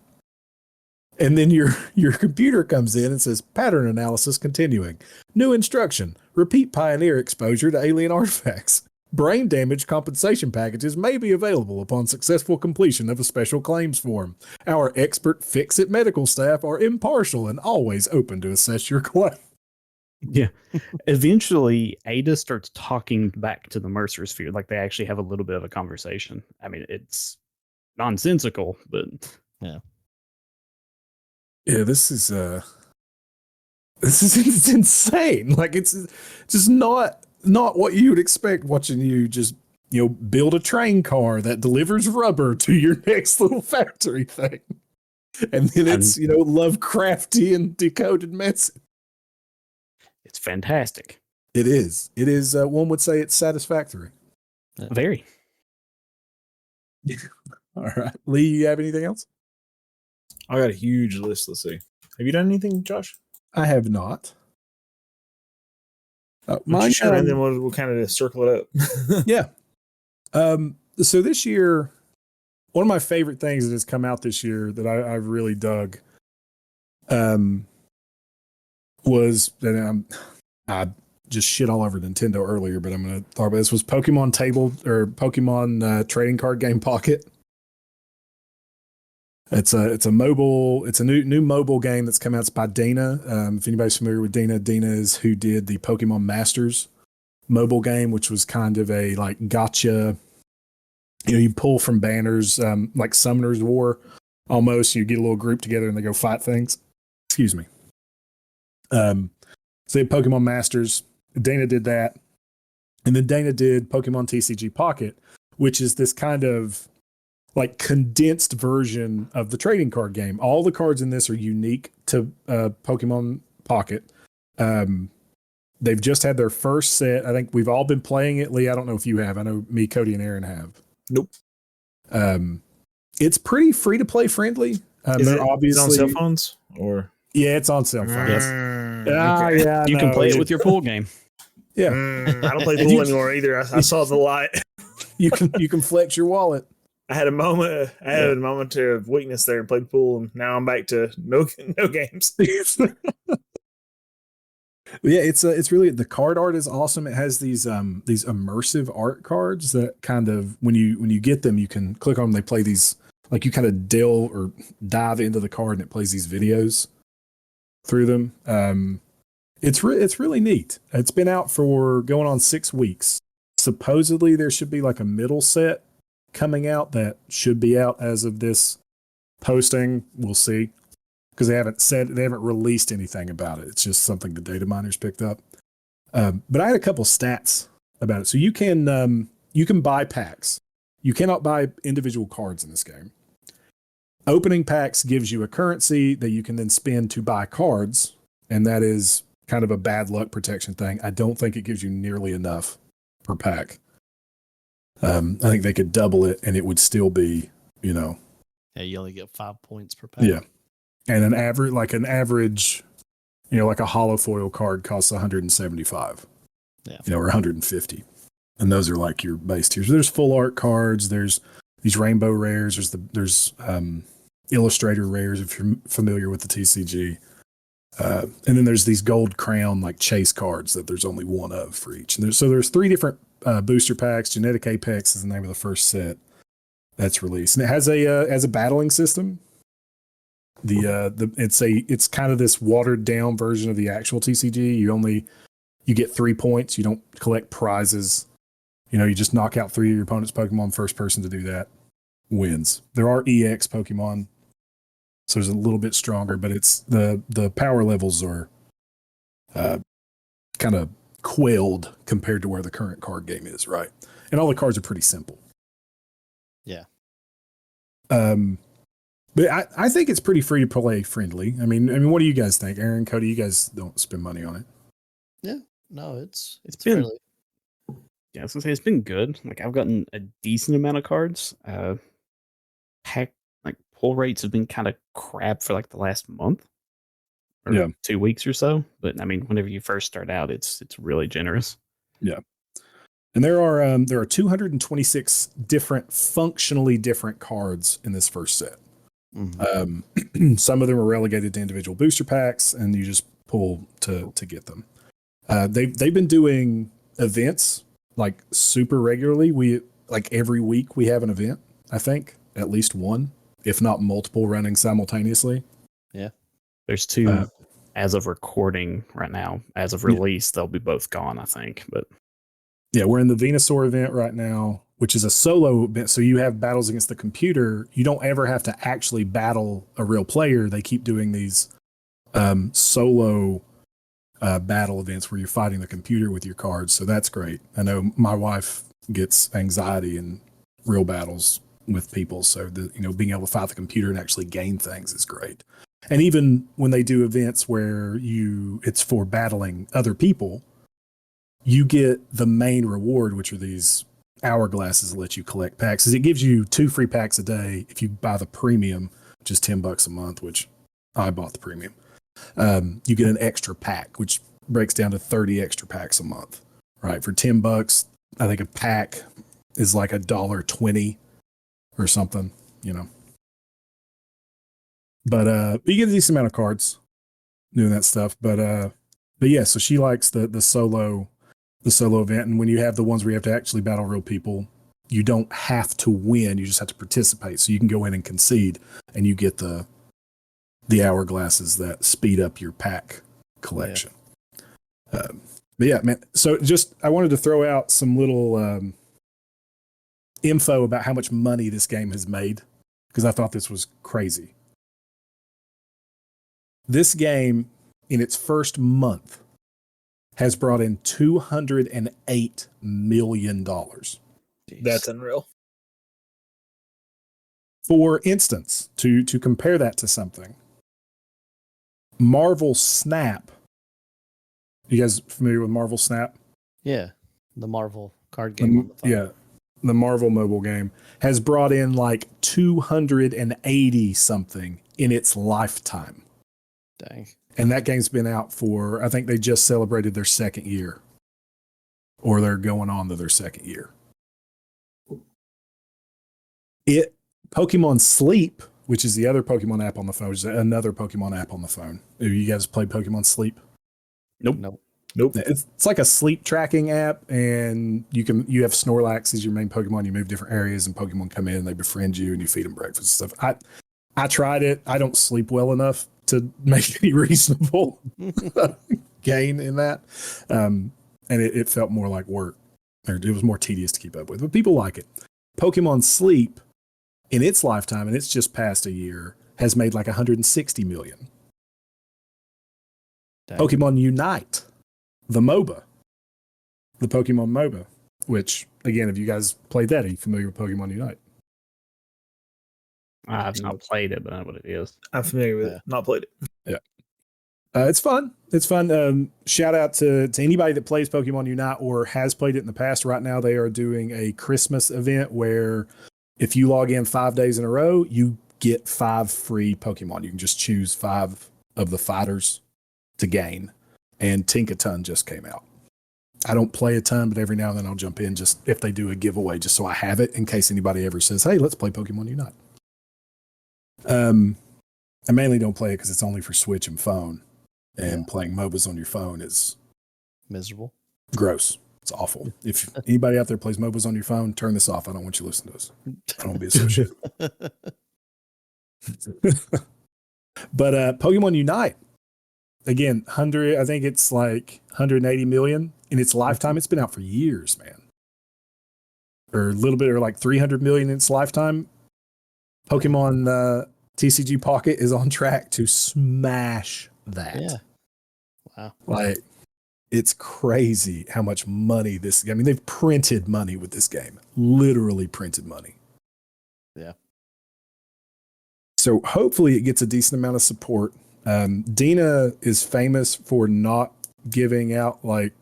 And then your computer comes in and says, "Pattern analysis continuing. New instruction. Repeat pioneer exposure to alien artifacts. Brain damage compensation packages may be available upon successful completion of a special claims form. Our expert fix-it medical staff are impartial and always open to assess your claim." Yeah. Eventually, Ada starts talking back to the Mercer sphere. Like they actually have a little bit of a conversation. I mean, it's nonsensical, but yeah. Yeah, this is it's insane. Like it's just not what you would expect watching you just build a train car that delivers rubber to your next little factory thing, and then it's Lovecraftian decoded message. It's fantastic. It is. One would say it's satisfactory. Very. All right, Lee, you have anything else? I got a huge list. Let's see. Have you done anything, Josh? I have not. Sure, and then we'll kind of circle it up. Yeah. So this year, one of my favorite things that has come out this year that I've really dug, was that I just shit all over Nintendo earlier, but I'm going to talk about this. Was Pokemon Pokemon Trading Card Game Pocket. It's a new mobile game that's come out. It's by Dana. If anybody's familiar with Dana is who did the Pokemon Masters mobile game, which was kind of a like gotcha. You pull from banners, like Summoner's War, almost. You get a little group together and they go fight things. Excuse me. So they had Pokemon Masters. Dana did that. And then Dana did Pokemon TCG Pocket, which is this kind of like condensed version of the trading card game. All the cards in this are unique to Pokemon Pocket. They've just had their first set. I think we've all been playing it. Lee, I don't know if you have. I know me, Cody, and Aaron have. Nope. It's pretty free to play friendly. Is they're it obviously on cell phones or? Yeah, it's on cell phones. Okay. Yeah, You can play it with your pool game. Yeah, I don't play pool anymore either. I saw the light. you can flex your wallet. I had a moment. I had a moment of weakness there and played pool, and now I'm back to no games. Yeah, it's really, the card art is awesome. It has these immersive art cards that kind of, when you get them, you can click on them. They play these, like, you kind of delve or dive into the card and it plays these videos through them. It's really neat. It's been out for going on 6 weeks. Supposedly there should be like a middle set coming out that should be out as of this posting. We'll see, because they haven't released anything about it. It's just something the data miners picked up. But I had a couple stats about it. So you can buy packs. You cannot buy individual cards in this game. Opening packs gives you a currency that you can then spend to buy cards, and that is kind of a bad luck protection thing. I don't think it gives you nearly enough per pack. I think they could double it and it would still be, Yeah, you only get 5 points per pack. yeah. And an average, like a holo foil card costs 175. Yeah. Or 150. And those are like your base tiers. There's full art cards. There's these rainbow rares. There's illustrator rares, if you're familiar with the TCG. And then there's these gold crown, like chase cards that there's only one of for each. And there's 3 different booster packs. Genetic Apex is the name of the first set that's released. And it has a battling system. It's kind of this watered down version of the actual TCG. You get 3 points. You don't collect prizes. You just knock out 3 of your opponent's Pokemon. First person to do that wins. There are EX Pokemon, so it's a little bit stronger, but it's the power levels are kind of quailed compared to where the current card game is, right? And all the cards are pretty simple. Yeah. But I think it's pretty free to play friendly. I mean, what do you guys think? Aaron, Cody, you guys don't spend money on it. Yeah. No, it's been- fairly. Yeah, I was gonna say it's been good. Like, I've gotten a decent amount of cards. Pack, like, pull rates have been kind of crap for like the last month or 2 weeks or so. But I mean, whenever you first start out, it's really generous. Yeah. And there are 226 functionally different cards in this first set. Mhm. Some of them are relegated to individual booster packs, and you just pull to get them. They've been doing events like super regularly. We like every week we have an event. I think at least one, if not multiple, running simultaneously. Yeah, there's 2 as of recording right now. As of release, they'll be both gone, I think. But yeah, we're in the Venusaur event right now, which is a solo event. So you have battles against the computer. You don't ever have to actually battle a real player. They keep doing these solo battle events where you're fighting the computer with your cards. So that's great. I know my wife gets anxiety in real battles with people. So being able to fight the computer and actually gain things is great. And even when they do events where it's for battling other people, you get the main reward, which are these hourglasses that let you collect packs. It gives you 2 free packs a day if you buy the premium, which is $10 a month, which I bought the premium. You get an extra pack, which breaks down to 30 extra packs a month, right? For $10, I think a pack is like $1.20 or something, But you get a decent amount of cards doing that stuff. But yeah, so she likes the solo event, and when you have the ones where you have to actually battle real people, you don't have to win, you just have to participate. So you can go in and concede, and you get the hourglasses that speed up your pack collection. Yeah. But yeah, man. So I wanted to throw out some little info about how much money this game has made, because I thought this was crazy. This game, in its first month, has brought in $208 million. That's unreal. For instance, to compare that to something, Marvel Snap. You guys familiar with Marvel Snap? Yeah, the Marvel card game on the phone. Yeah, the Marvel mobile game has brought in like 280 something in its lifetime. Dang. And that game's been out for, I think they just celebrated their second year. Or they're going on to their second year. Pokemon Sleep, which is the other Pokemon app on the phone, is another Pokemon app on the phone. Have you guys played Pokemon Sleep? Nope. It's like a sleep tracking app, and you have Snorlax as your main Pokemon. You move different areas, and Pokemon come in, and they befriend you, and you feed them breakfast and stuff. I tried it. I don't sleep well enough to make any reasonable gain in that, and it felt more like work. Or it was more tedious to keep up with. But people like it. Pokemon Sleep, in its lifetime, and it's just past a year, has made like 160 million. Dang. Pokemon Unite, the MOBA, the Pokemon MOBA, which, again, if you guys played that, are you familiar with Pokemon Unite? I've not played it, but I know what it is. I'm familiar with it. Not played it. Yeah. It's fun. It's fun. Shout out to anybody that plays Pokemon Unite or has played it in the past. Right now, they are doing a Christmas event where if you log in 5 days in a row, you get 5 free Pokemon. You can just choose 5 of the fighters to gain. And Tinkaton just came out. I don't play a ton, but every now and then I'll jump in just if they do a giveaway, just so I have it in case anybody ever says, hey, let's play Pokemon Unite. I mainly don't play it because it's only for Switch and phone. And playing MOBAs on your phone is miserable. Gross. It's awful. If anybody out there plays MOBAs on your phone, turn this off. I don't want you to listen to us. I don't want to be associated. But Pokemon Unite, again, I think it's like 180 million in its lifetime. It's been out for years, man. Or a little bit, or like 300 million in its lifetime. Pokemon TCG Pocket is on track to smash that. Yeah. Wow. Like, it's crazy how much money they've printed money with this game. Literally printed money. Yeah. So hopefully it gets a decent amount of support. Dina is famous for not giving out like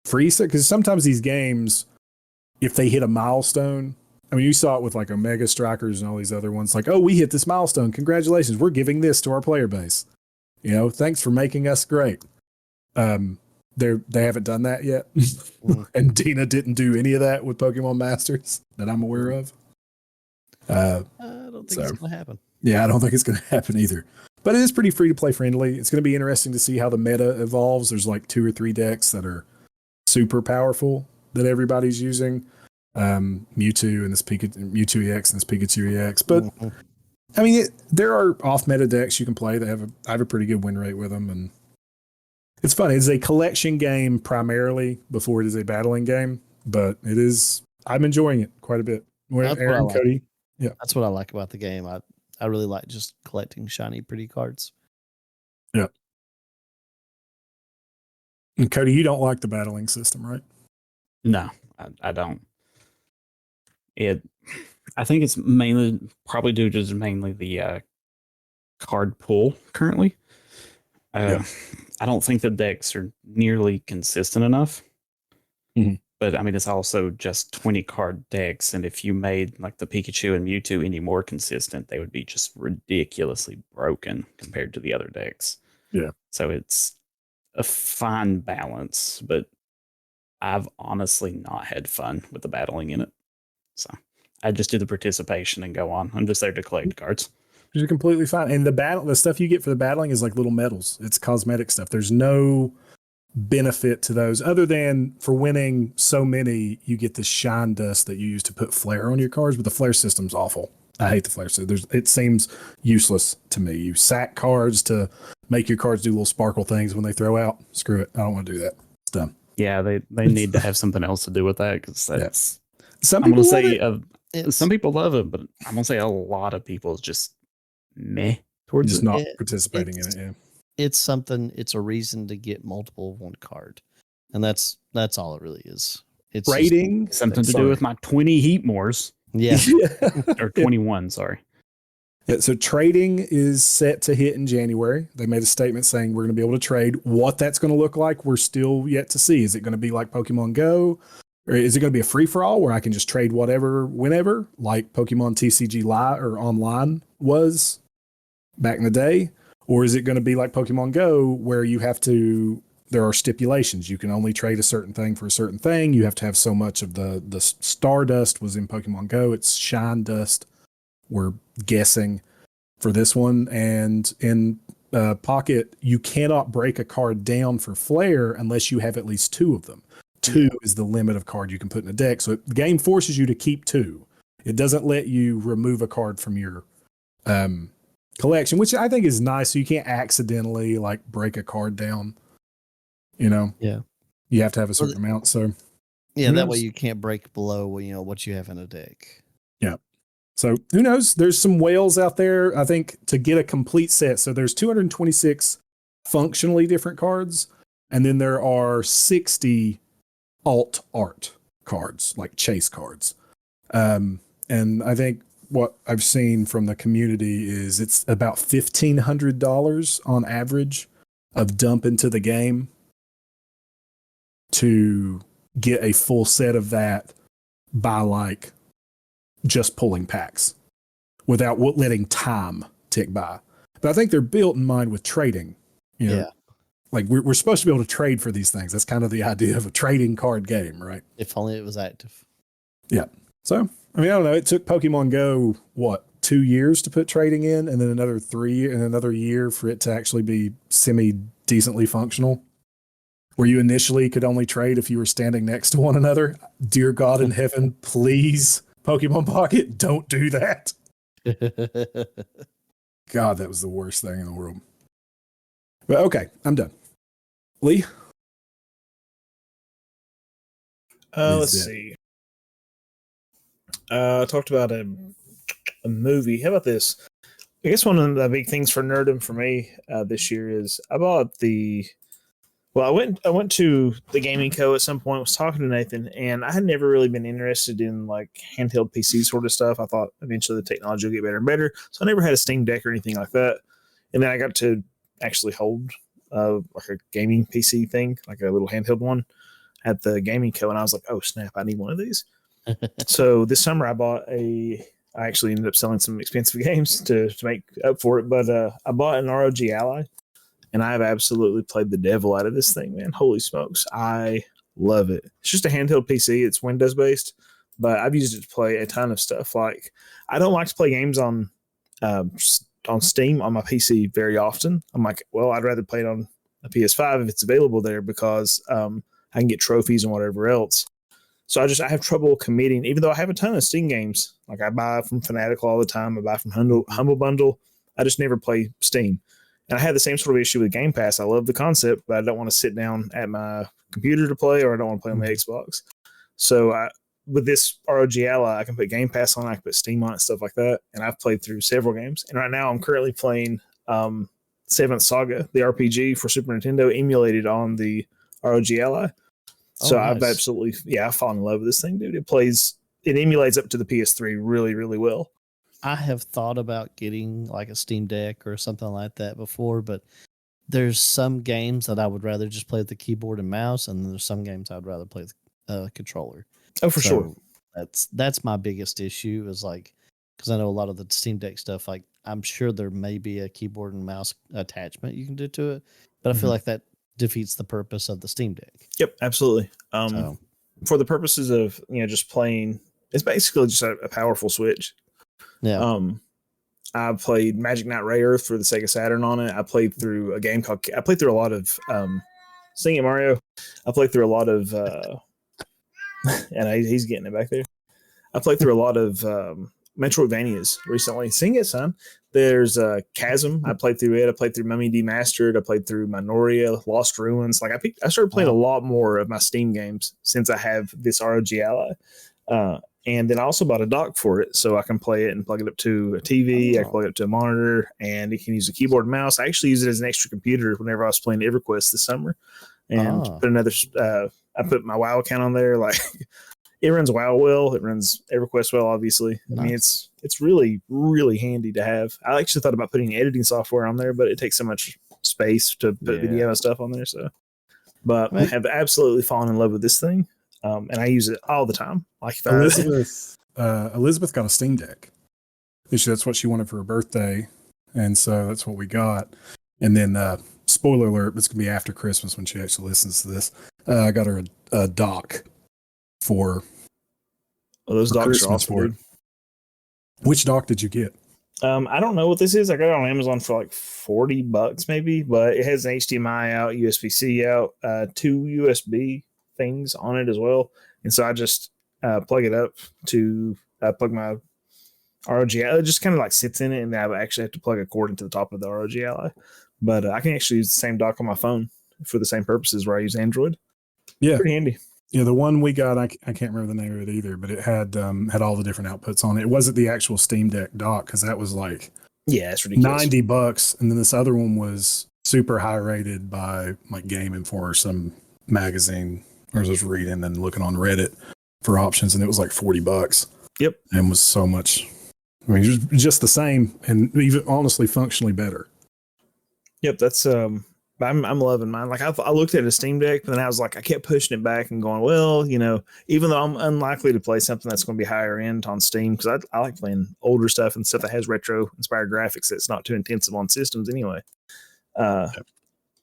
free stuff, because sometimes these games, if they hit a milestone, I mean, you saw it with like Omega Strikers and all these other ones, like, oh, we hit this milestone. Congratulations. We're giving this to our player base. You know, thanks for making us great. They haven't done that yet. And Dina didn't do any of that with Pokemon Masters that I'm aware of. I don't think it's going to happen. Yeah, I don't think it's going to happen either. But it is pretty free to play friendly. It's going to be interesting to see how the meta evolves. There's like 2 or 3 decks that are super powerful that everybody's using. Mewtwo and this Mewtwo EX and this Pikachu EX. But I mean, there are off meta decks you can play. I have a pretty good win rate with them, and it's fun. It's a collection game primarily before it is a battling game, but I'm enjoying it quite a bit. Aaron, Cody. Yeah. That's what I like about the game. I really like just collecting shiny, pretty cards. Yeah. And Cody, you don't like the battling system, right? No, I don't. I think it's probably due to mainly the card pool currently. I don't think the decks are nearly consistent enough. Mm-hmm. But I mean, it's also just 20 card decks, and if you made like the Pikachu and Mewtwo any more consistent, they would be just ridiculously broken compared to the other decks. Yeah. So it's a fine balance, but I've honestly not had fun with the battling in it. So I just do the participation and go on. I'm just there to collect cards. Which is completely fine. And the stuff you get for the battling is like little medals. It's cosmetic stuff. There's no benefit to those other than for winning so many, you get the shine dust that you use to put flair on your cards, but the flair system's awful. I hate the flair system. It seems useless to me. You sack cards to make your cards do little sparkle things when they throw out. Screw it. I don't want to do that. It's dumb. Yeah, they need to have something else to do with that, because that's. Some I'm people going to say Some people love it, but I'm gonna say a lot of people just meh towards Just it. not participating in it. Yeah. It's something. It's a reason to get multiple of one card, and that's all it really is. It's just Rating. Something to Sorry. do with my 20 heat mores yeah. or 21. Sorry. Yeah, so trading is set to hit in January. They made a statement saying we're going to be able to trade. What that's going to look like, we're still yet to see. Is it going to be like Pokemon Go? Or is it going to be a free-for-all where I can just trade whatever, whenever, like Pokemon TCG Live or online was back in the day? Or is it going to be like Pokemon Go where you have to, there are stipulations. You can only trade a certain thing for a certain thing. You have to have so much of the Stardust was in Pokemon Go. It's Shine Dust. We're guessing for this one. And in Pocket, you cannot break a card down for Flare unless you have at least 2 of them. 2 is the limit of card you can put in a deck. So the game forces you to keep 2. It doesn't let you remove a card from your collection, which I think is nice. So you can't accidentally like break a card down. You know? Yeah. You have to have a certain amount. So Yeah, that way you can't break below what you have in a deck. yeah. So who knows? There's some whales out there, I think, to get a complete set. So there's 226 functionally different cards, and then there are 60 alt art cards, like chase cards. And I think what I've seen from the community is it's about $1,500 on average of dump into the game to get a full set of that by like just pulling packs without letting time tick by. But I think they're built in mind with trading. You know, like we're supposed to be able to trade for these things. That's kind of the idea of a trading card game, right? If only it was active. Yeah. So, I mean, I don't know. It took Pokemon Go, 2 years to put trading in, and then another year for it to actually be semi-decently functional. Where you initially could only trade if you were standing next to one another. Dear God in heaven, please, Pokemon Pocket, don't do that. God, that was the worst thing in the world. But okay, I'm done. Lee? Let's see. I talked about a movie. How about this? I guess one of the big things for Nerdin for me this year is I bought I went to the Gaming Co. at some point, was talking to Nathan, and I had never really been interested in like handheld PC sort of stuff. I thought eventually the technology will get better and better. So I never had a Steam Deck or anything like that. And then I got to actually hold like a gaming PC thing, like a little handheld one at the Gaming Co. And I was like, oh snap, I need one of these. So this summer I actually ended up selling some expensive games to make up for it. But I bought an ROG Ally. And I have absolutely played the devil out of this thing, man. Holy smokes. I love it. It's just a handheld PC. It's Windows based, but I've used it to play a ton of stuff. Like, I don't like to play games on Steam on my PC very often. I'm like, well, I'd rather play it on a PS5 if it's available there because I can get trophies and whatever else. So I have trouble committing, even though I have a ton of Steam games. Like, I buy from Fanatical all the time. I buy from Humble Bundle. I just never play Steam. And I had the same sort of issue with Game Pass. I love the concept, but I don't want to sit down at my computer to play, or I don't want to play on the Xbox. So with this ROG Ally, I can put Game Pass on, I can put Steam on it, stuff like that. And I've played through several games. And right now I'm currently playing Seventh Saga, the RPG for Super Nintendo, emulated on the ROG Ally. So nice. I've absolutely, I've fallen in love with this thing, dude. It emulates up to the PS3 really, really well. I have thought about getting like a Steam Deck or something like that before, but there's some games that I would rather just play with the keyboard and mouse, and there's some games I'd rather play with a controller. Oh, for sure. That's my biggest issue is like, because I know a lot of the Steam Deck stuff, like I'm sure there may be a keyboard and mouse attachment you can do to it, but I feel like that defeats the purpose of the Steam Deck. Yep, absolutely. For the purposes of just playing, it's basically just a powerful Switch. Yeah. I played Magic Knight Ray Earth for the Sega Saturn on it. I played through a game called. I played through a lot of Sing It Mario. I played through a lot of, and he's getting it back there. I played through a lot of Metroidvanias recently. Sing it, son. There's Chasm. I played through it. I played through Mummy Demastered. I played through Minoria, Lost Ruins. Like I started playing a lot more of my Steam games since I have this ROG Ally. And then I also bought a dock for it, so I can play it and plug it up to a TV. I can plug it up to a monitor, and it can use a keyboard and mouse. I actually use it as an extra computer whenever I was playing EverQuest this summer, and put another. I put my WoW account on there. Like it runs WoW well. It runs EverQuest well. Obviously, I mean it's really really handy to have. I actually thought about putting editing software on there, but it takes so much space to put video and stuff on there. So, but I have absolutely fallen in love with this thing. And I use it all the time. Like if Elizabeth got a Steam Deck. That's what she wanted for her birthday, and so that's what we got. And then, spoiler alert: it's gonna be after Christmas when she actually listens to this. I got her a dock for. Oh, those docks Christmas are awesome, for it. dude. Which dock did you get? I don't know what this is. I got it on Amazon for like $40 maybe, but it has an HDMI out, USB-C out, 2 USB things on it as well. And so I just plug it up to plug my ROG. It just kind of like sits in it, and I actually have to plug a cord into the top of the ROG Ally. But I can actually use the same dock on my phone for the same purposes where I use Android. Yeah, pretty handy. Yeah, the one we got, I can't remember the name of it either, but it had all the different outputs on it. It wasn't the actual Steam Deck dock because that was like it's ridiculous. $90, and then this other one was super high rated by like Game Informer or some magazine. I was just reading and looking on Reddit for options, and it was like $40. Yep, and was so much. I mean, just the same, and even honestly, functionally better. Yep, that's I'm loving mine. Like I looked at a Steam Deck, but then I was like, I kept pushing it back and going, well, even though I'm unlikely to play something that's going to be higher end on Steam, because I like playing older stuff and stuff that has retro inspired graphics that's not too intensive on systems anyway.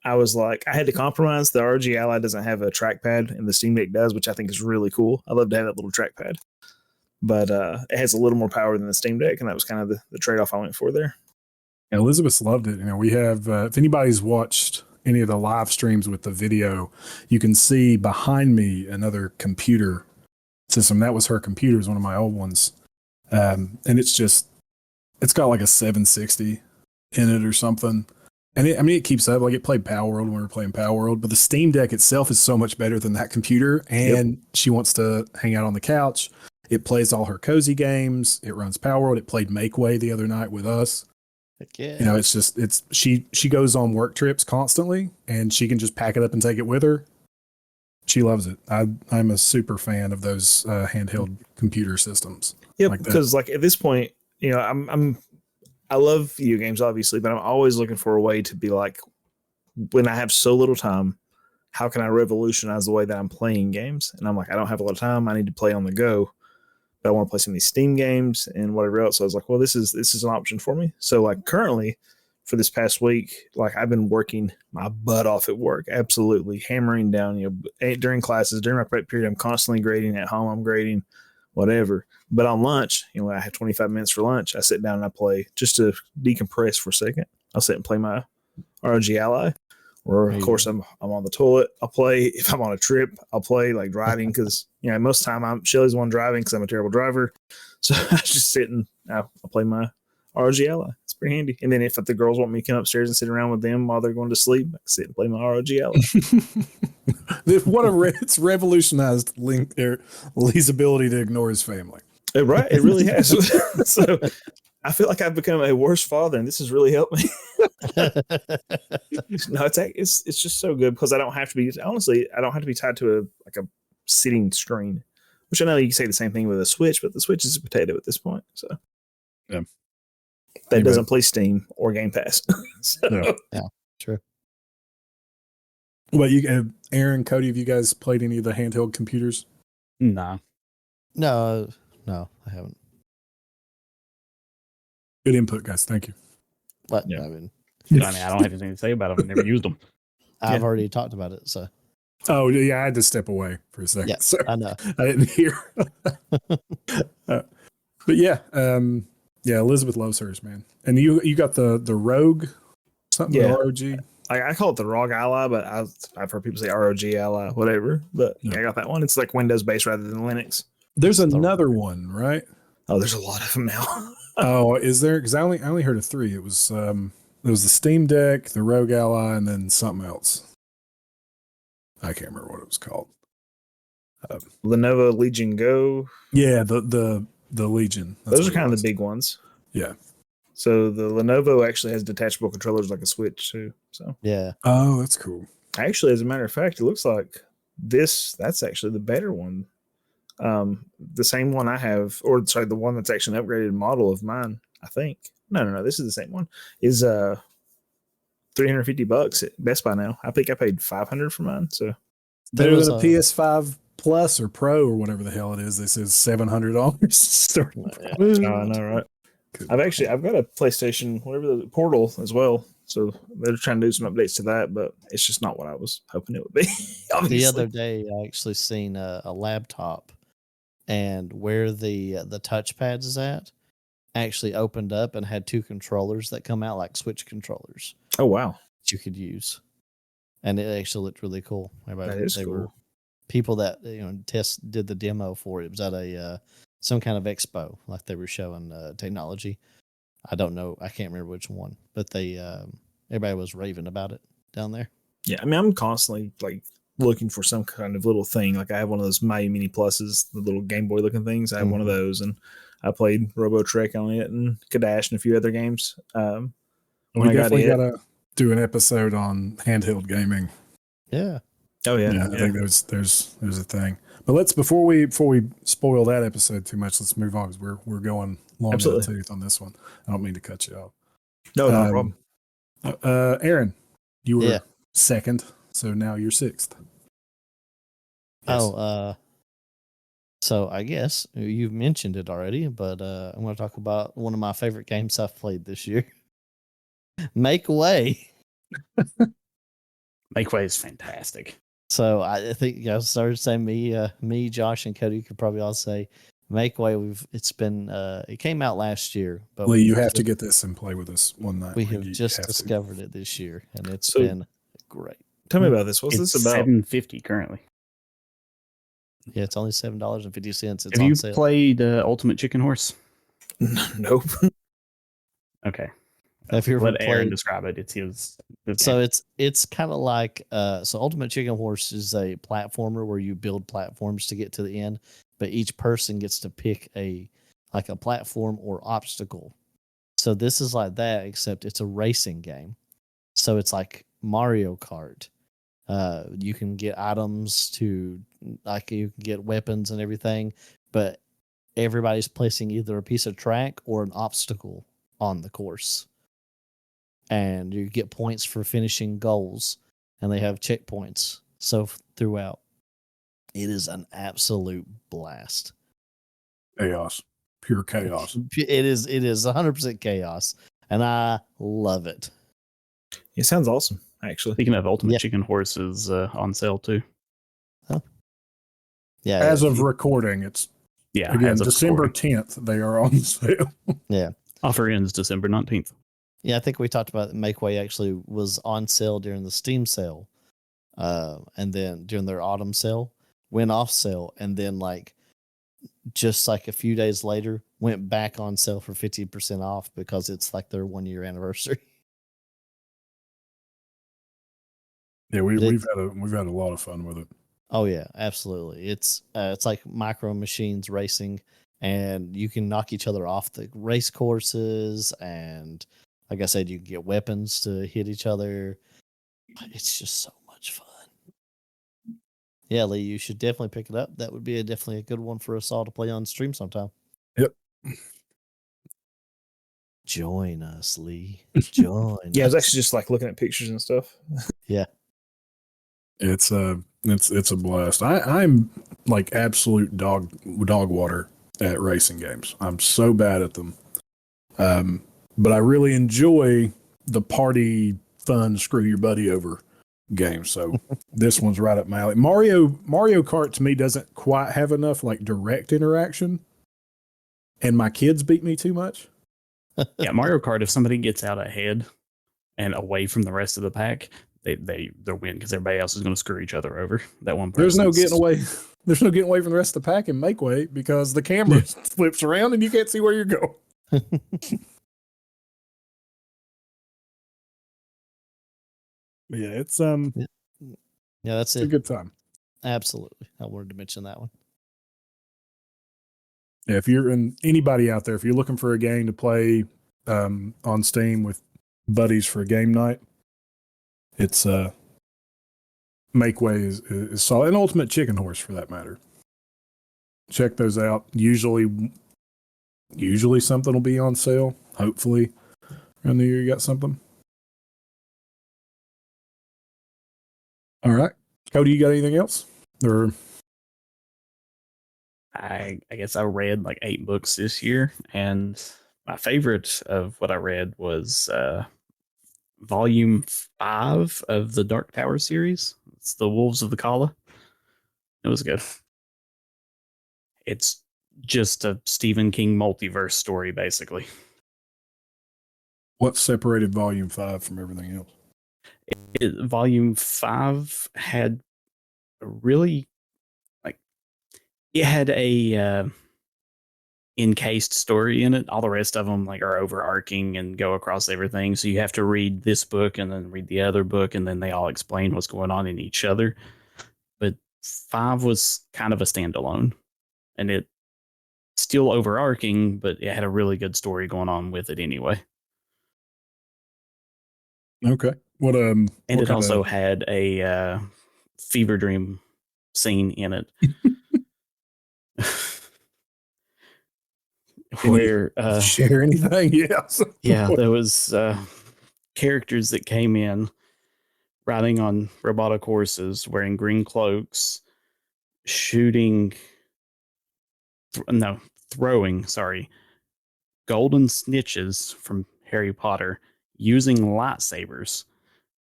I was like, I had to compromise. The ROG Ally doesn't have a trackpad, and the Steam Deck does, which I think is really cool. I love to have that little trackpad, but it has a little more power than the Steam Deck, and that was kind of the trade off I went for there. Yeah, Elizabeth loved it. We have, if anybody's watched any of the live streams with the video, you can see behind me another computer system. That was her computer, is one of my old ones. And it's got like a 760 in it or something. And it keeps up. Like it played Power World when we were playing Power World, but the Steam Deck itself is so much better than that computer. And she wants to hang out on the couch. It plays all her cozy games. It runs Power World. It played Make Way the other night with us. Yeah. She goes on work trips constantly, and she can just pack it up and take it with her. She loves it. I'm a super fan of those handheld computer systems. Yep, because like at this point, I love video games obviously, but I'm always looking for a way to be like, when I have so little time, how can I revolutionize the way that I'm playing games? And I'm like, I don't have a lot of time. I need to play on the go. But I want to play some of these Steam games and whatever else. So I was like, well, this is an option for me. So like currently for this past week, like I've been working my butt off at work, absolutely hammering down, during classes, during my prep period, I'm constantly grading. At home, I'm grading, whatever. But on lunch, I have 25 minutes for lunch. I sit down and I play just to decompress for a second. I'll sit and play my ROG Ally. Or of course I'm on the toilet. I'll play if I'm on a trip. I'll play like driving because most of the time Shelly's the one driving because I'm a terrible driver. So I just sit and I'll play my ROG Ally. It's pretty handy. And then if the girls want me to come upstairs and sit around with them while they're going to sleep, I can sit and play my ROG Ally. It's revolutionized Lee's ability to ignore his family. Right, it really has. So I feel like I've become a worse father, and this has really helped me. No, it's just so good because I don't have to be tied to a sitting screen, which I know you can say the same thing with a Switch, but the Switch is a potato at this point. So yeah, that doesn't play Steam or Game Pass. So. Yeah, true. Well, Aaron, Cody, have you guys played any of the handheld computers? Nah. No, I haven't. Good input, guys. Thank you. But Yeah. I mean, I don't have anything to say about them. I've never used them. I've already talked about it, so. Oh yeah, I had to step away for a second. Yeah, so I know. I didn't hear. But yeah, Elizabeth loves hers, man. And you got the Rogue, something, Yeah. ROG. I call it the ROG Ally, but I've heard people say ROG Ally, whatever. But I got that one. It's like Windows based rather than Linux. There's another one, right? Oh, there's a lot of them now. Oh, is there? Because I only heard of 3. It was the Steam Deck, the Rogue Ally, and then something else. I can't remember what it was called. Lenovo Legion Go. Yeah, the Legion. That's Those are what it kind of was. the big ones. Yeah. So the Lenovo actually has detachable controllers like a Switch too. So Yeah. Oh, that's cool. actually, as a matter of fact, it looks like that's actually the better one. The same one I have, or sorry, the one that's actually an upgraded model of mine, I think. No, this is the same one. Is $350 at Best Buy now. I think I paid $500 for mine. So There Better was than a PS5 Plus or Pro or whatever the hell it is. This is $700. I know, right? I've got a PlayStation, whatever the Portal as well. So they're trying to do some updates to that, but it's just not what I was hoping it would be. The other day, I actually seen a laptop, and where the touchpads is at, actually opened up and had two controllers that come out like Switch controllers Oh wow, that you could use, and it actually looked really cool. that is They were cool. people that did the demo for it. It was at a some kind of expo, like they were showing technology. I don't know, I can't remember which one, but they everybody was raving about it down there. Yeah, I mean, I'm constantly like looking for some kind of little thing. Like I have one of those My Mini Pluses, the little Game Boy looking things. I have one of those, and I played Robo Trek on it and Kadash and a few other games. We definitely got to do an episode on handheld gaming. Yeah. Oh yeah. I think there's a thing. But let's before we spoil that episode too much, let's move on because we're going long in the tooth on this one. I don't mean to cut you off. No, no problem. Aaron, you were Yeah. second, so now you're sixth. Yes. Oh, so I guess you've mentioned it already, but I'm going to talk about one of my favorite games I've played this year. Make Way. Make Way is fantastic. So I think I started saying me, Josh, and Cody could probably all say Make Way. It came out last year, but Lee, you have to get this and play with us one night. We have just discovered it this year, and it's been great. Tell me about this. What's this about? $7.50 currently. Yeah, it's only $7.50. Have you played Ultimate Chicken Horse? Nope. Okay. Have you ever Let Aaron played? describe it. It's his. So it's kind of like so Ultimate Chicken Horse is a platformer where you build platforms to get to the end, but each person gets to pick a platform or obstacle. So this is like that, except it's a racing game. So it's like Mario Kart. You can get items you can get weapons and everything, but everybody's placing either a piece of track or an obstacle on the course. And you get points for finishing goals, and they have checkpoints. So throughout, it is an absolute blast. Chaos, pure chaos. It is 100% chaos, and I love it. It sounds awesome, actually. Speaking of Ultimate Chicken Horse is on sale too. Oh. Yeah. As of recording, it's again December 10th. They are on sale. Yeah. Offer ends December 19th. Yeah, I think we talked about Make Way actually was on sale during the Steam sale. And then during their autumn sale, went off sale, and then just a few days later went back on sale for 50% off because it's like their 1 year anniversary. Yeah, we've had a lot of fun with it. Oh yeah, absolutely. It's like Micro Machines racing, and you can knock each other off the race courses, and like I said, you can get weapons to hit each other. It's just so much fun. Yeah, Lee, you should definitely pick it up. That would be definitely a good one for us all to play on stream sometime. Yep. Join us, Lee. Join. Yeah, I was actually just looking at pictures and stuff. Yeah. It's a blast. I'm like absolute dog water at racing games. I'm so bad at them. But I really enjoy the party fun screw your buddy over game. So this one's right up my alley. Mario Kart to me doesn't quite have enough direct interaction, and my kids beat me too much. Yeah, Mario Kart, if somebody gets out ahead and away from the rest of the pack, they're win because everybody else is going to screw each other over. That one person. There's no getting away. There's no getting away from the rest of the pack in Make Way because the camera flips around and you can't see where you're going. Yeah, it's yeah, that's a good time. Absolutely. I wanted to mention that one. Yeah, if you're anybody out there, if you're looking for a game to play on Steam with buddies for a game night, it's Make Way is solid, and Ultimate Chicken Horse for that matter. Check those out. Usually something will be on sale. Hopefully, around the year you got something. All right, Cody, you got anything else? Or I guess I read like 8 books this year, and my favorite of what I read was volume 5 of the Dark Tower series. It's the Wolves of the Kala. It was good. It's just a Stephen King multiverse story, basically. what separated Volume 5 from everything else? Volume 5 had a really it had a encased story in it. All the rest of them like are overarching and go across everything. So you have to read this book and then read the other book, and then they all explain what's going on in each other. But 5 was kind of a standalone, and it still overarching, but it had a really good story going on with it anyway. Okay. What And what it also had a fever dream scene in it. Where share anything? Yes. yeah, there was characters that came in riding on robotic horses, wearing green cloaks, shooting, throwing, golden snitches from Harry Potter using lightsabers,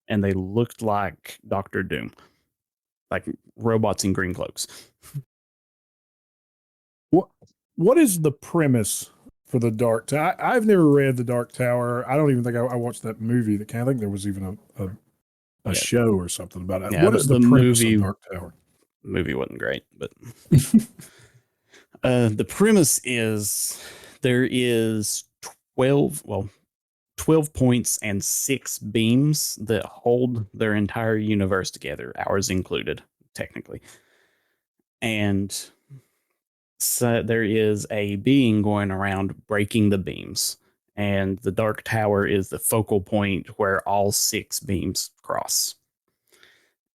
and they looked like Doctor Doom, like robots in green cloaks. What is the premise for the Dark Tower? I've never read the Dark Tower. I don't even think I watched that movie. I think there was even a show or something about it. Yeah, what is the premise of Dark Tower? The movie wasn't great, but the premise is there is 12 points and 6 beams that hold their entire universe together, ours included, technically. And so there is a being going around breaking the beams, and the Dark Tower is the focal point where all 6 beams cross.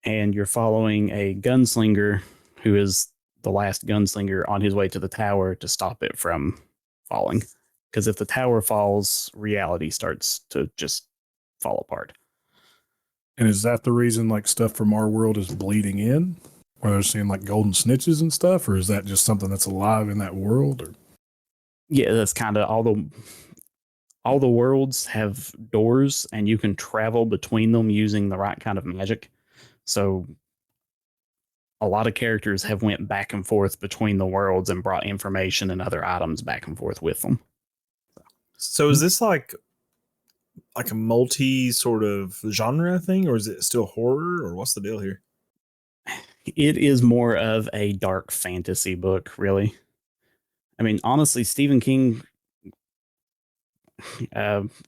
And you're following a gunslinger who is the last gunslinger on his way to the tower to stop it from falling. Because if the tower falls, reality starts to just fall apart. And is that the reason like stuff from our world is bleeding in? Where they're seeing like golden snitches and stuff? Or is that just something that's alive in that world? Or Yeah, that's kind of all the worlds have doors, and you can travel between them using the right kind of magic. So a lot of characters have went back and forth between the worlds and brought information and other items back and forth with them. So is this like a multi sort of genre thing, or is it still horror, or what's the deal here? It is more of a dark fantasy book, really. I mean, honestly, Stephen King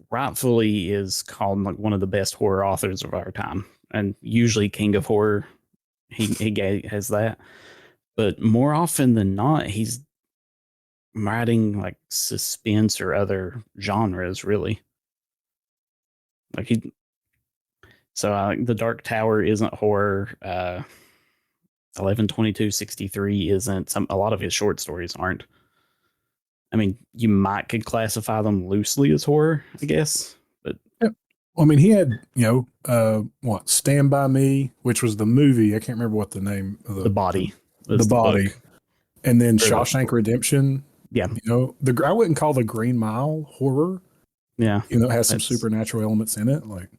rightfully is called like one of the best horror authors of our time, and usually King of Horror. He has that, but more often than not, he's writing like suspense or other genres, really. Like the Dark Tower isn't horror. 11/22/63 isn't. A lot of his short stories aren't. I mean, you could classify them loosely as horror, I guess. But yeah. Well, I mean, he had Stand By Me, which was the movie. I can't remember what the name of The Body. The Body, book. and then Shawshank Redemption. Yeah, I wouldn't call the Green Mile horror. Yeah, it has some supernatural elements in it. Like,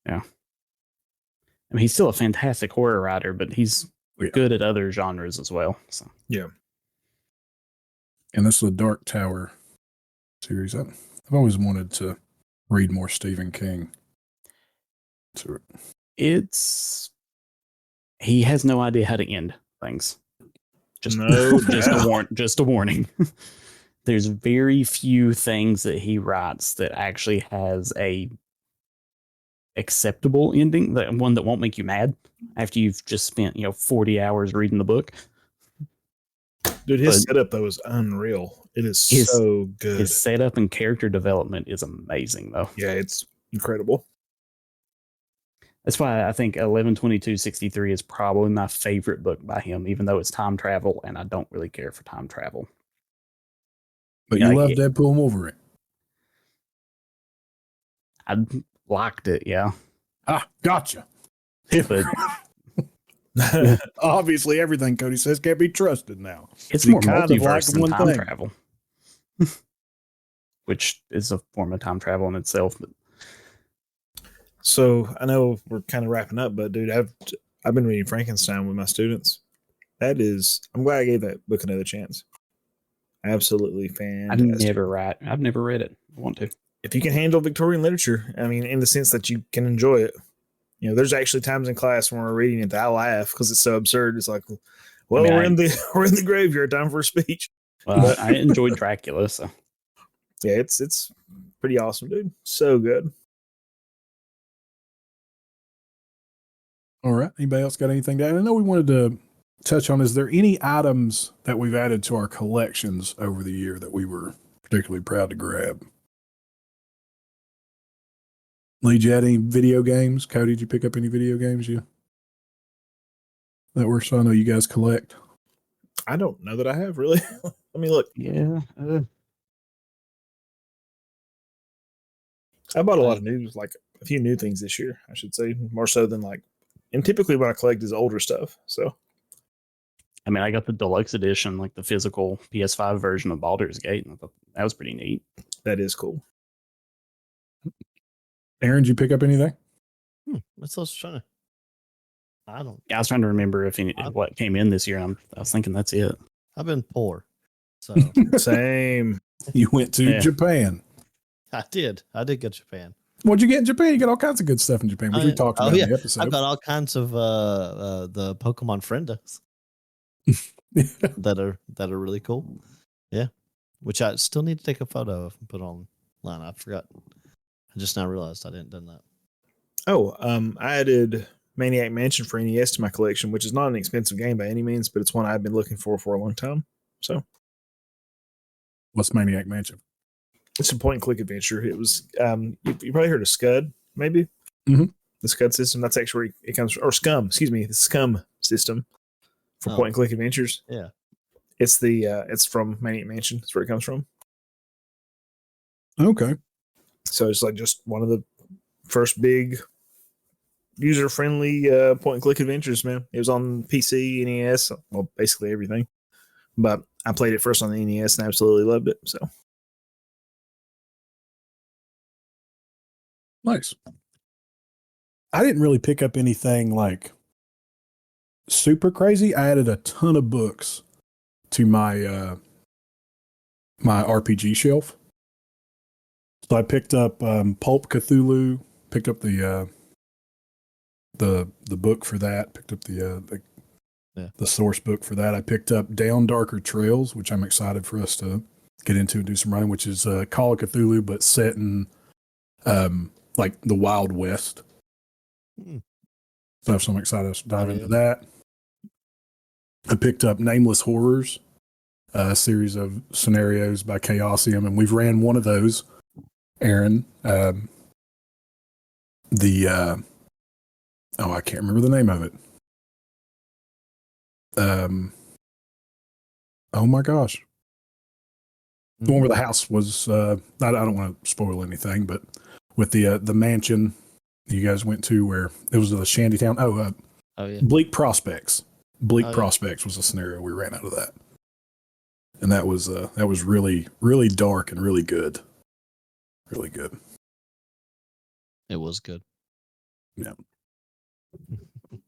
yeah. I mean, he's still a fantastic horror writer, but he's good at other genres as well. So yeah. And this is the Dark Tower series. I've always wanted to read more Stephen King. He has no idea how to end things. Just a warning. There's very few things that he writes that actually has a acceptable ending, the one that won't make you mad after you've just spent 40 hours reading the book. Dude, his But setup though is unreal. It is his- so good. His setup and character development is amazing, though. Yeah, it's incredible. That's why I think 11/22/63 is probably my favorite book by him, even though it's time travel, and I don't really care for time travel. But Yeah, you love like, Deadpool and Wolverine. I liked it, yeah. Ah, gotcha. But Obviously, everything Cody says can't be trusted now. it's He more kind of multiverse liked than one time thing. travel, which is a form of time travel in itself. But So I know we're kind of wrapping up, but dude, I've been reading Frankenstein with my students. I'm glad I gave that book another chance. Absolutely fantastic. I've never read it. I want to. If you can handle Victorian literature, I mean, in the sense that you can enjoy it, there's actually times in class when we're reading it that I laugh because it's so absurd. It's like, well, we're in the graveyard, time for a speech. Well, I enjoyed Dracula, so Yeah, it's pretty awesome, dude. So good. All right. Anybody else got anything to add? I know we wanted to touch on, is there any items that we've added to our collections over the year that we were particularly proud to grab? Lee, did you add any video games? Cody, did you pick up any video games that were, so I know you guys collect? I don't know that I have really. Let me look. yeah. I bought a lot of new, like a few new things this year, I should say, more so than and typically what I collect is older stuff. So, I mean, I got the deluxe edition, like the physical PS5 version of Baldur's Gate, and I thought that was pretty neat. that is cool. Aaron, did you pick up anything? That's what I was trying to. I don't. Yeah, I was trying to remember if what came in this year, and I was thinking that's it. I've been poor, so Same. You went to Yeah. Japan. I did go to Japan. What'd you get in Japan? You got all kinds of good stuff in Japan, which we talked about in the episode. I've got all kinds of the Pokemon friendos that are really cool. Yeah, which I still need to take a photo of and put online. I forgot. I just now realized I didn't done that. Oh, I added Maniac Mansion for NES to my collection, which is not an expensive game by any means, but it's one I've been looking for a long time. So, What's Maniac Mansion? it's a point and click adventure. It was you probably heard of Scud, maybe. Mhm. The Scud system. That's actually where it comes from, or Scum. Excuse me, the Scum system for point and click adventures. Yeah, it's from Maniac Mansion. That's where it comes from. Okay. So it's like just one of the first big user-friendly point and click adventures, man. It was on PC, NES, well, basically everything. But I played it first on the NES and absolutely loved it. So Nice. I didn't really pick up anything like super crazy. I added a ton of books to my my RPG shelf. So I picked up Pulp Cthulhu, picked up the book for that, picked up the source book for that. I picked up Down Darker Trails, which I'm excited for us to get into and do some running, which is Call of Cthulhu, but set in like the Wild West. So I'm excited to dive into that. I picked up Nameless Horrors, a series of scenarios by Chaosium, and we've ran one of those, Aaron. I can't remember the name of it. Oh my gosh. The one where the house was, I don't want to spoil anything, but with the mansion you guys went to where it was a shanty town. Oh yeah. Bleak Prospects. Prospects was a scenario we ran out of that. And that was really, really dark and really good. Really good. It was good. Yeah.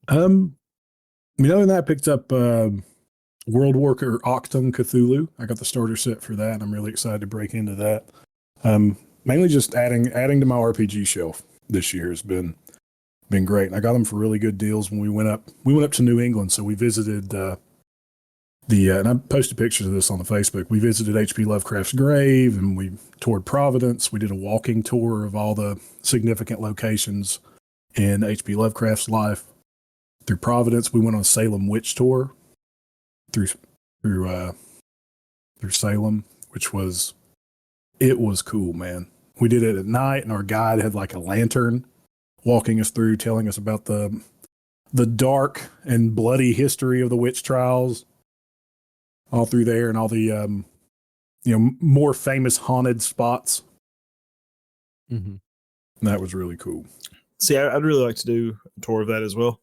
Other than that, I picked up World Walker Octum Cthulhu. I got the starter set for that, and I'm really excited to break into that. Mainly just adding to my RPG shelf this year has been great. And I got them for really good deals when we went up to New England. So we visited and I posted pictures of this on the Facebook. We visited H.P. Lovecraft's grave, and we toured Providence. We did a walking tour of all the significant locations in H.P. Lovecraft's life. Through Providence, we went on a Salem witch tour through Salem, which was cool, man. We did it at night, and our guide had like a lantern walking us through, telling us about the dark and bloody history of the witch trials all through there, and all the more famous haunted spots. Mm-hmm. And that was really cool. See, I'd really like to do a tour of that as well.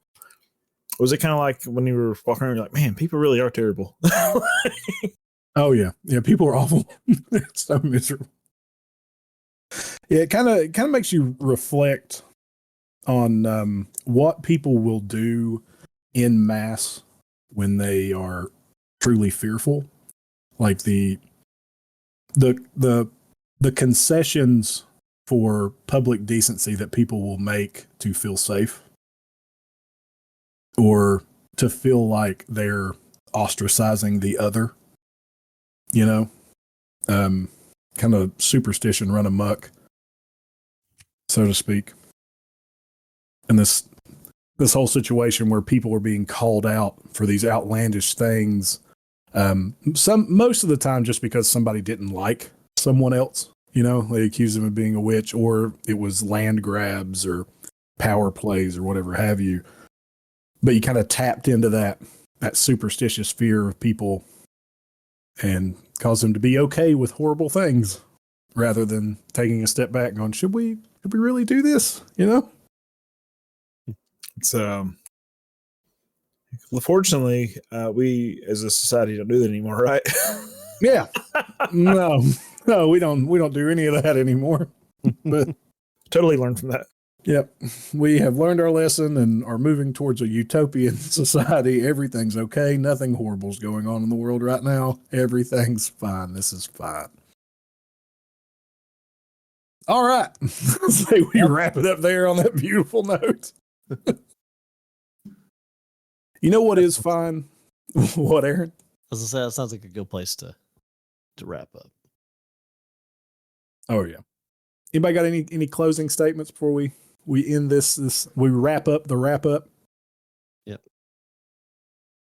Was it kind of like when you were walking around, you're like, man, people really are terrible? Oh yeah. Yeah. People are awful. It's so miserable. Yeah. It kind of makes you reflect on what people will do in mass when they are truly fearful. Like the concessions for public decency that people will make to feel safe, or to feel like they're ostracizing the other, kind of superstition run amok, so to speak. And this whole situation where people are being called out for these outlandish things, most of the time just because somebody didn't like someone else, they accuse them of being a witch, or it was land grabs or power plays or whatever have you. But you kind of tapped into that superstitious fear of people and caused them to be okay with horrible things, rather than taking a step back and going, should we really do this? It's fortunately, we as a society don't do that anymore, right? Yeah. No, we don't do any of that anymore. But Totally learned from that. yep, we have learned our lesson and are moving towards a utopian society. Everything's okay. Nothing horrible's going on in the world right now. Everything's fine. This is fine. All right. Say we wrap it up there on that beautiful note. You know what is fine? What, Aaron? As I said, that sounds like a good place to wrap up. Oh yeah. Anybody got any closing statements before we end this we wrap up the wrap up? Yep.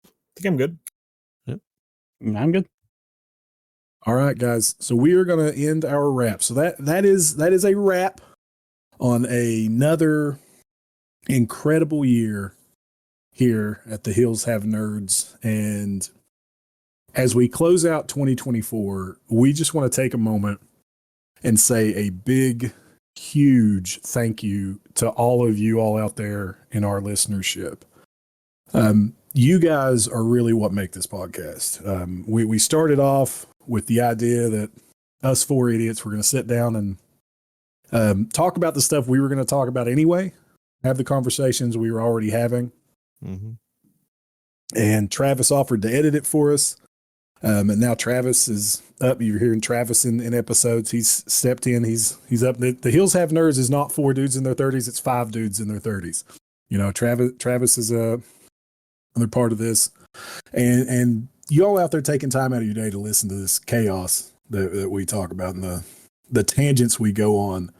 I think I'm good. Yep. I'm good. All right, guys. So we are going to end our wrap. So that is a wrap on another incredible year here at the Hills Have Nerds. And as we close out 2024, we just want to take a moment and say a big, huge thank you to all of you all out there in our listenership. You guys are really what make this podcast. We started off with the idea that us four idiots were going to sit down and talk about the stuff we were going to talk about anyway, have the conversations we were already having. Mm-hmm. And Travis offered to edit it for us. And now Travis is up. You're hearing Travis in episodes. He's stepped in. He's up. The Hills Have Nerds is not 4 dudes in their 30s. It's 5 dudes in their 30s. Travis is another part of this. And you all out there taking time out of your day to listen to this chaos that we talk about, and the tangents we go on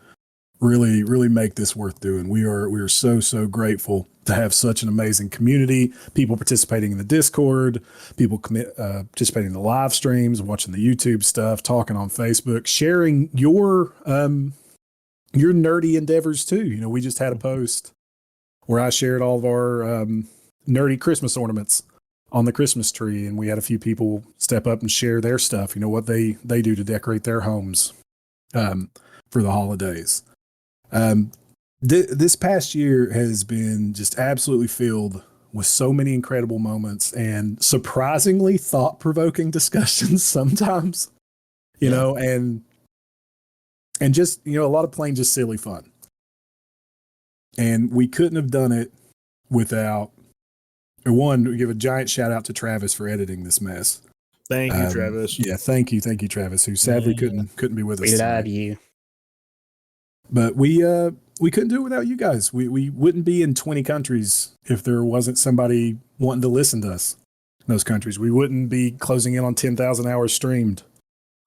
really, really make this worth doing. We are so grateful to have such an amazing community, people participating in the Discord, people participating in the live streams, watching the YouTube stuff, talking on Facebook, sharing your nerdy endeavors too. We just had a post where I shared all of our nerdy Christmas ornaments on the Christmas tree, and we had a few people step up and share their stuff, what they do to decorate their homes for the holidays. This past year has been just absolutely filled with so many incredible moments and surprisingly thought-provoking discussions sometimes, and just, a lot of plain just silly fun. And we couldn't have done it without, we give a giant shout out to Travis for editing this mess. Thank you, Travis. Yeah, thank you, Travis, who sadly couldn't be with us. Great idea. But we couldn't do it without you guys. We wouldn't be in 20 countries if there wasn't somebody wanting to listen to us in those countries. We wouldn't be closing in on 10,000 hours streamed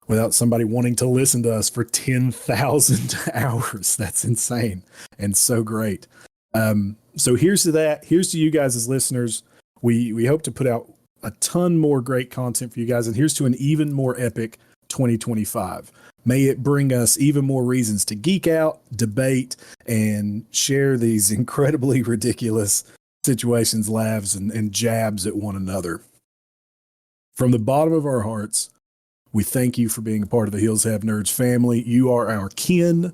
without somebody wanting to listen to us for 10,000 hours. That's insane and so great. So here's to that. Here's to you guys as listeners. We hope to put out a ton more great content for you guys. And here's to an even more epic 2025. May it bring us even more reasons to geek out, debate, and share these incredibly ridiculous situations, laughs, and jabs at one another. From the bottom of our hearts, we thank you for being a part of the Hills Have Nerds family. You are our kin.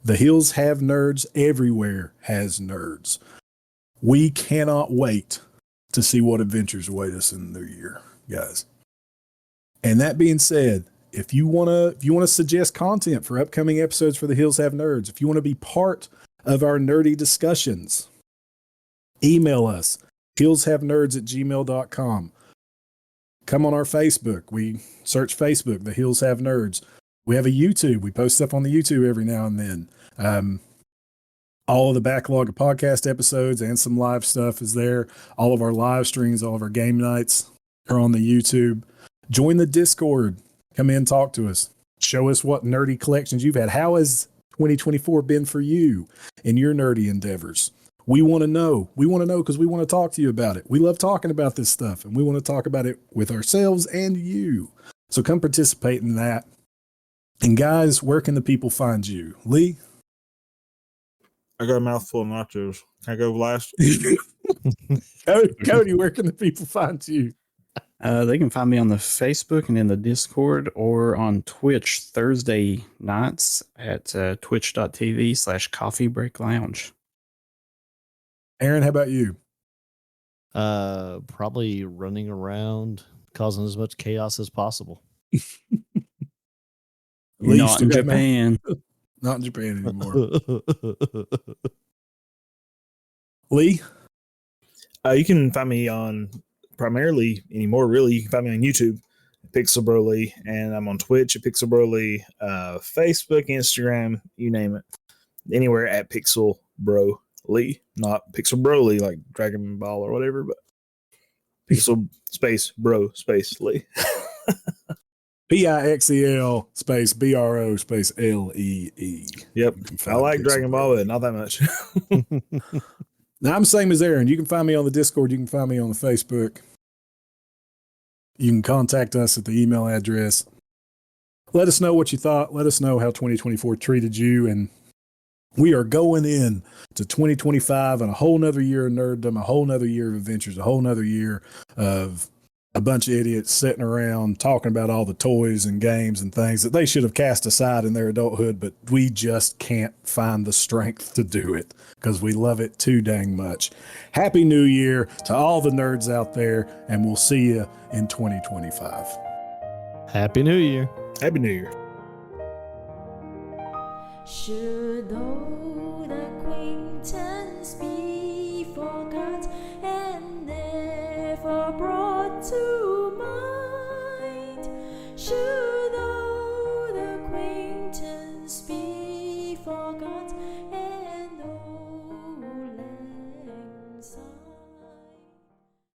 The Hills Have Nerds. Everywhere has nerds. We cannot wait to see what adventures await us in the new year, guys. And that being said, if you want to suggest content for upcoming episodes for the Hills Have Nerds, if you want to be part of our nerdy discussions, email us, hillshavenerds@gmail.com. Come on our Facebook. We search Facebook, the Hills Have Nerds. We have a YouTube. We post stuff on the YouTube every now and then. All of the backlog of podcast episodes and some live stuff is there. All of our live streams, all of our game nights are on the YouTube. Join the Discord. Come in, talk to us. Show us what nerdy collections you've had. How has 2024 been for you in your nerdy endeavors? We want to know. We want to know because we want to talk to you about it. We love talking about this stuff, and we want to talk about it with ourselves and you. So come participate in that. And guys, where can the people find you? Lee? I got a mouthful of nachos. Can I go last? Cody, where can the people find you? They can find me on the Facebook and in the Discord or on Twitch Thursday nights at twitch.tv/Coffee Break Lounge. Aaron, how about you? Probably running around causing as much chaos as possible. Lee, you Not still in got mail? Japan. Not in Japan anymore. Lee? You can find me on primarily anymore, really. You can find me on YouTube, Pixel Bro Lee, and I'm on Twitch at Pixel Bro Lee, Facebook, Instagram, you name it. Anywhere at Pixel Bro Lee, not Pixel Bro Lee like Dragon Ball or whatever, but Pixel space Bro space Lee. PIXEL space BRO space LEE. Yep. You can I find like Pixel Dragon Bro. Ball, but not that much. Now, I'm the same as Aaron. You can find me on the Discord. You can find me on the Facebook. You can contact us at the email address. Let us know what you thought. Let us know how 2024 treated you. And we are going in to 2025 and a whole nother year of nerddom, a whole nother year of adventures, a whole nother year of a bunch of idiots sitting around talking about all the toys and games and things that they should have cast aside in their adulthood, but we just can't find the strength to do it because we love it too dang much. Happy New Year to all the nerds out there, and we'll see you in 2025. Happy New Year. Happy New Year. Should old acquaintance be forgot and never brought